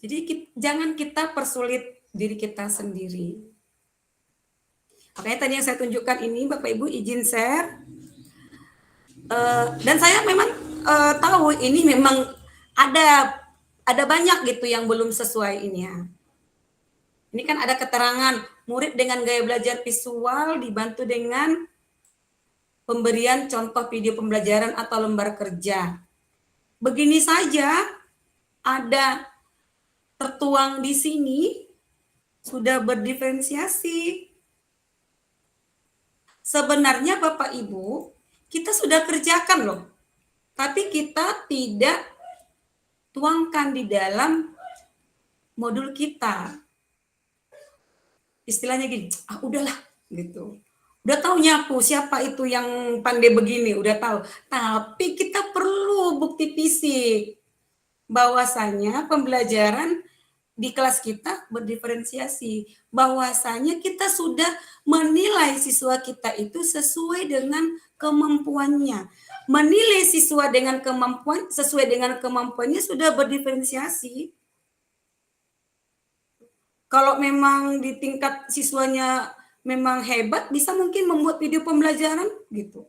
Jadi jangan kita persulit diri kita sendiri. Makanya tadi yang saya tunjukkan ini, Bapak Ibu izin share. Dan saya memang tahu ini memang ada banyak gitu yang belum sesuai ini ya. Ini kan ada keterangan murid dengan gaya belajar visual dibantu dengan pemberian contoh video pembelajaran atau lembar kerja. Begini saja ada tertuang di sini, sudah berdiferensiasi. Sebenarnya Bapak Ibu, kita sudah kerjakan loh, tapi kita tidak tuangkan di dalam modul kita. Istilahnya gini, udahlah gitu. Udah tahu nyapu, siapa itu yang pandai begini, udah tahu. Tapi kita perlu bukti fisik bahwasanya pembelajaran di kelas kita berdiferensiasi. Bahwasanya kita sudah menilai siswa kita itu sesuai dengan kemampuannya. Menilai siswa dengan kemampuan sesuai dengan kemampuannya sudah berdiferensiasi. Kalau memang di tingkat siswanya memang hebat, bisa mungkin membuat video pembelajaran gitu.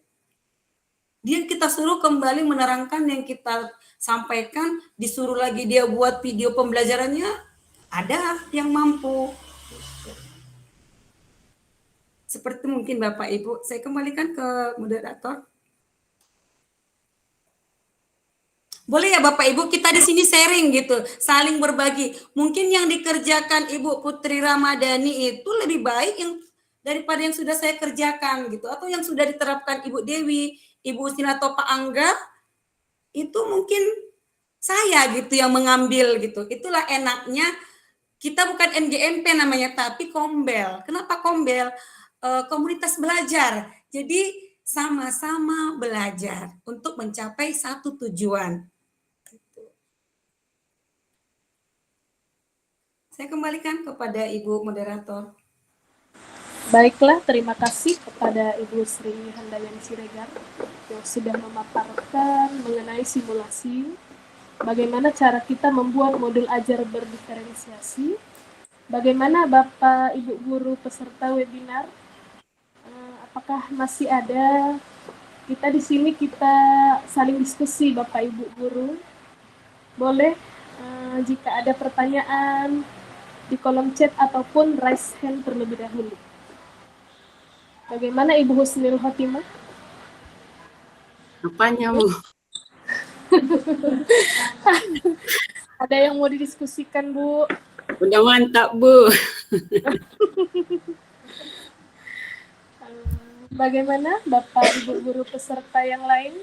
Dia kita suruh kembali menerangkan yang kita sampaikan, disuruh lagi dia buat video pembelajarannya, Ada yang mampu. Seperti mungkin Bapak Ibu, saya kembalikan ke moderator. Boleh ya Bapak Ibu, kita di sini sharing gitu, saling berbagi. Mungkin yang dikerjakan Ibu Putri Ramadhani itu lebih baik daripada yang sudah saya kerjakan gitu, atau yang sudah diterapkan Ibu Dewi, Ibu Sina atau Pak Angga, itu mungkin saya gitu yang mengambil gitu. Itulah enaknya kita bukan MGMP namanya, tapi Kombel. Kenapa Kombel? Komunitas belajar. Jadi sama-sama belajar untuk mencapai satu tujuan. Saya kembalikan kepada Ibu Moderator. Baiklah, terima kasih kepada Ibu Sri Handayani Siregar yang sudah memaparkan mengenai simulasi, bagaimana cara kita membuat modul ajar berdiferensiasi, bagaimana Bapak Ibu guru peserta webinar, apakah masih ada? Kita di sini kita saling diskusi Bapak Ibu guru. Boleh jika ada pertanyaan di kolom chat ataupun raise hand terlebih dahulu. Bagaimana Ibu Husnul Khotimah? Apanya, Bu? Ada yang mau didiskusikan, Bu? Udah mantap, Bu. Bagaimana Bapak Ibu guru peserta yang lain?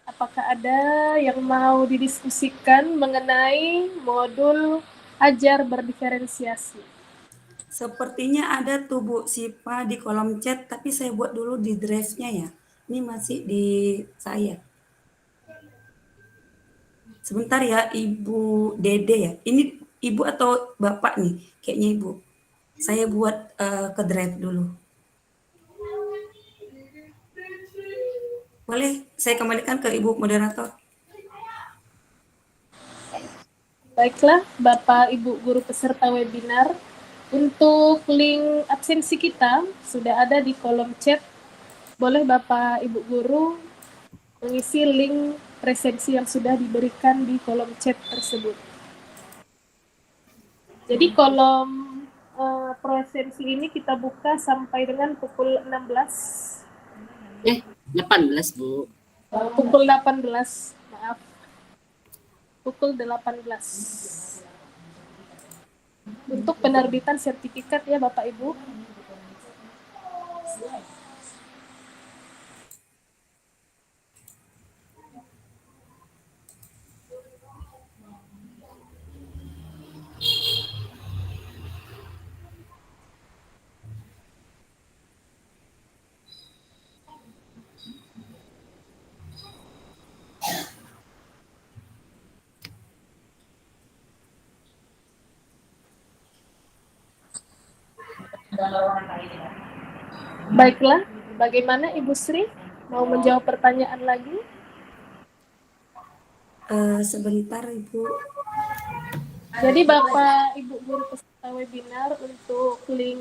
Apakah ada yang mau didiskusikan mengenai modul ajar berdiferensiasi? Sepertinya ada tuh Bu Sipa di kolom chat, tapi saya buat dulu di drive-nya ya. Ini masih di saya. Sebentar ya Ibu Dede ya. Ini Ibu atau Bapak nih? Kayaknya Ibu. Saya buat ke drive dulu. Boleh saya kembalikan ke Ibu Moderator. Baiklah, Bapak Ibu guru peserta webinar, untuk link absensi kita sudah ada di kolom chat. Boleh Bapak Ibu guru mengisi link presensi yang sudah diberikan di kolom chat tersebut. Jadi kolom presensi ini kita buka sampai dengan pukul 16. 18, Bu. Pukul 18, maaf. Pukul 18. Untuk penerbitan sertifikat ya Bapak Ibu. Baiklah, bagaimana Ibu Sri? Mau menjawab pertanyaan lagi? Sebentar Ibu. Jadi Bapak Ibu guru peserta webinar, untuk link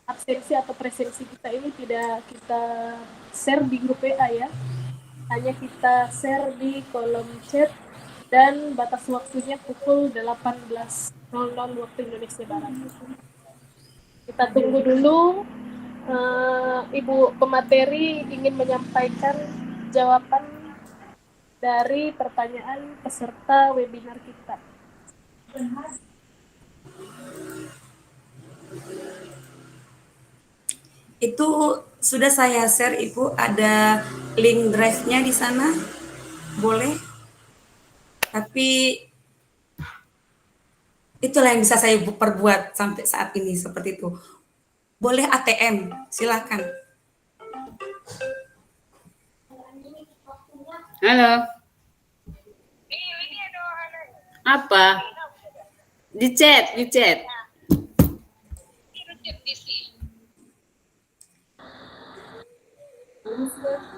absensi atau presensi kita ini tidak kita share di grup WA ya. Hanya kita share di kolom chat dan batas waktunya pukul 18.00 waktu Indonesia Barat. Kita tunggu dulu. Ibu pemateri ingin menyampaikan jawaban dari pertanyaan peserta webinar kita. Itu sudah saya share Ibu, ada link drive-nya di sana. Boleh. Tapi itulah yang bisa saya perbuat sampai saat ini seperti itu. Boleh ATM, silakan. Halo. Apa? Di chat.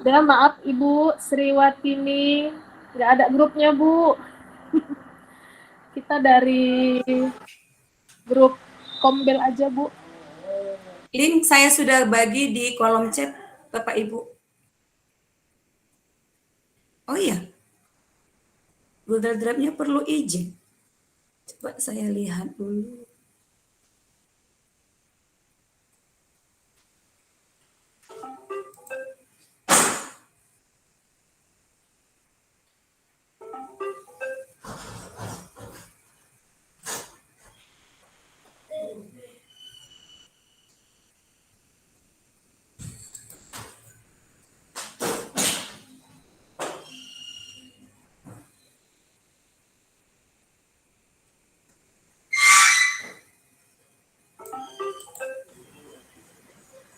Dan maaf Ibu Sriwatini, nggak ada grupnya Bu. Kita dari grup Kombel aja Bu. Link saya sudah bagi di kolom chat Bapak Ibu. Oh iya. Google Drive-nya perlu izin. Coba saya lihat dulu.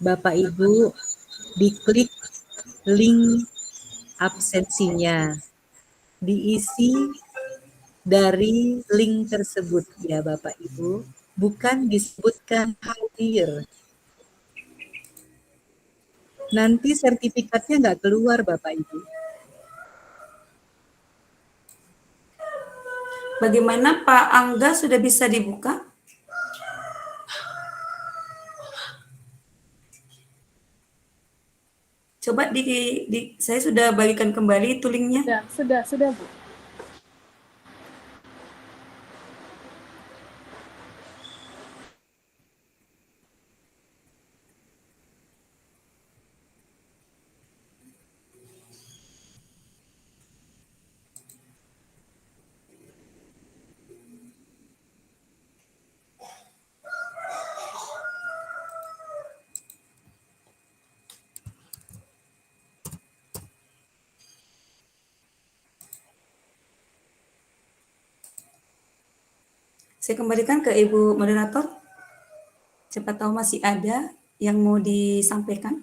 Bapak Ibu, diklik link absensinya, diisi dari link tersebut ya Bapak Ibu, bukan disebutkan hadir. Nanti sertifikatnya nggak keluar Bapak Ibu. Bagaimana Pak Angga, sudah bisa dibuka? Coba saya sudah bagikan kembali itu linknya. Sudah Bu. Saya kembalikan ke Ibu Moderator. Siapa tahu masih ada yang mau disampaikan.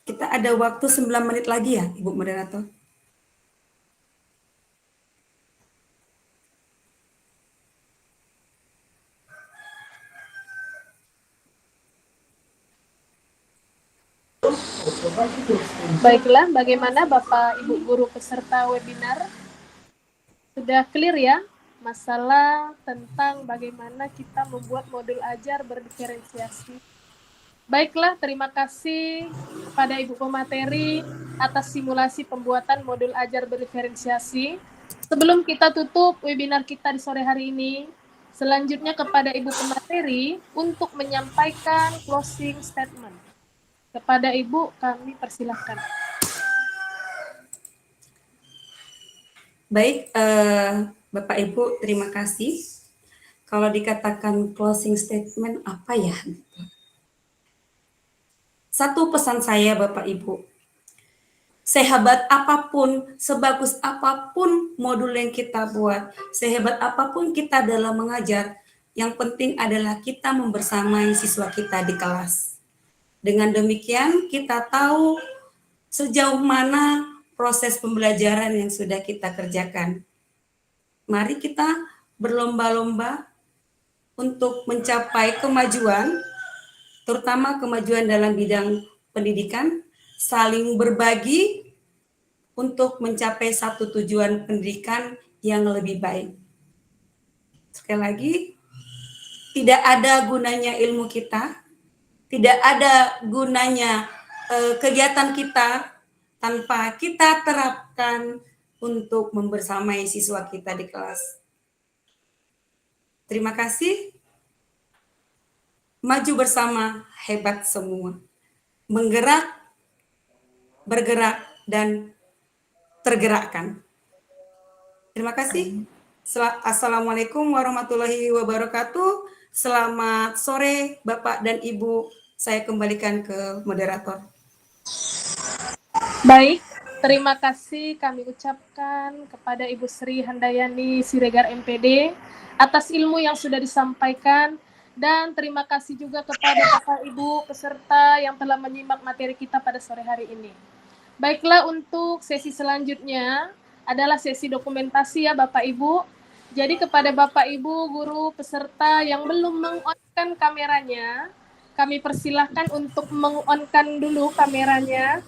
Kita ada waktu 9 menit lagi ya, Ibu Moderator. Baiklah, bagaimana Bapak Ibu guru peserta webinar? Sudah clear ya masalah tentang bagaimana kita membuat modul ajar berdiferensiasi. Baiklah, terima kasih kepada Ibu pemateri atas simulasi pembuatan modul ajar berdiferensiasi. Sebelum kita tutup webinar kita di sore hari ini, selanjutnya kepada Ibu pemateri untuk menyampaikan closing statement. Kepada Ibu, kami persilahkan. Baik, Bapak Ibu, terima kasih. Kalau dikatakan closing statement apa ya? Satu pesan saya Bapak Ibu, sehebat apapun, sebagus apapun modul yang kita buat, sehebat apapun kita dalam mengajar, yang penting adalah kita membersamai siswa kita di kelas. Dengan demikian kita tahu sejauh mana proses pembelajaran yang sudah kita kerjakan. Mari kita berlomba-lomba untuk mencapai kemajuan, terutama kemajuan dalam bidang pendidikan, saling berbagi untuk mencapai satu tujuan pendidikan yang lebih baik. Sekali lagi, tidak ada gunanya ilmu kita, tidak ada gunanya kegiatan kita tanpa kita terapkan untuk membersamai siswa kita di kelas. Terima kasih. Maju bersama, hebat semua. Menggerak, bergerak, dan tergerakkan. Terima kasih. Assalamualaikum warahmatullahi wabarakatuh. Selamat sore Bapak dan Ibu. Saya kembalikan ke moderator. Baik, terima kasih kami ucapkan kepada Ibu Sri Handayani Siregar MPD atas ilmu yang sudah disampaikan, dan terima kasih juga kepada Bapak Ibu peserta yang telah menyimak materi kita pada sore hari ini. Baiklah, untuk sesi selanjutnya adalah sesi dokumentasi ya Bapak Ibu. Jadi kepada Bapak Ibu guru peserta yang belum meng-on-kan kameranya, kami persilahkan untuk meng-on-kan dulu kameranya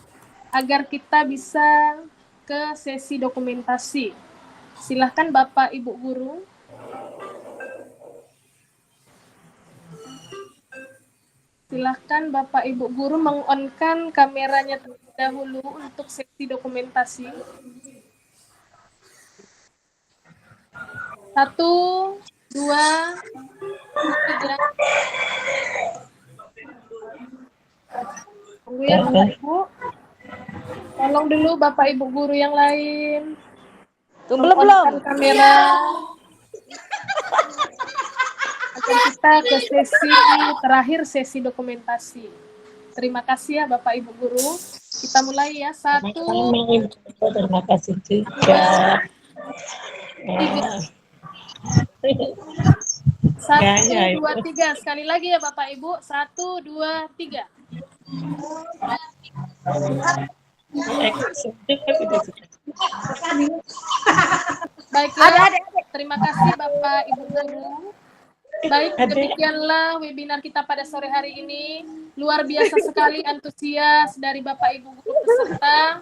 agar kita bisa ke sesi dokumentasi. Silahkan Bapak Ibu guru. Silahkan Bapak Ibu Guru meng-on-kan kameranya terlebih dahulu untuk sesi dokumentasi. 1, 2, 3. Tunggu ya Bapak Ibu. Tolong dulu Bapak Ibu Guru yang lain. Belum. Kamera. Akan kita ke sesi terakhir, sesi dokumentasi. Terima kasih ya Bapak Ibu Guru. Kita mulai ya. 1, Terima kasih juga. 1, 2, 3. Sekali lagi ya Bapak Ibu. 1, 2, 3. Baiklah, terima kasih Bapak Ibu Guru. Baik, demikianlah webinar kita pada sore hari ini. Luar biasa sekali antusias dari Bapak Ibu Guru peserta.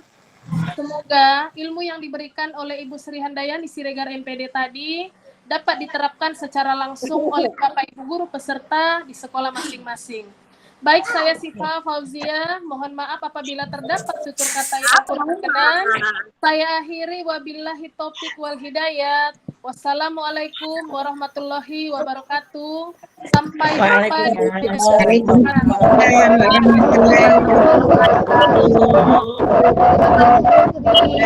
Semoga ilmu yang diberikan oleh Ibu Sri Handayani Siregar MPD tadi dapat diterapkan secara langsung oleh Bapak Ibu Guru peserta di sekolah masing-masing. Baik, saya Sifa Fauzia, mohon maaf apabila terdapat tutur kata yang kurang berkenan. Saya akhiri, wabillahi taufiq wal hidayat. Wassalamualaikum warahmatullahi wabarakatuh. Sampai jumpa di video selanjutnya.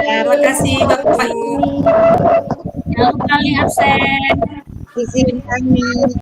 Terima kasih Bapak Ibu. Jangan kali absen. Izin kami.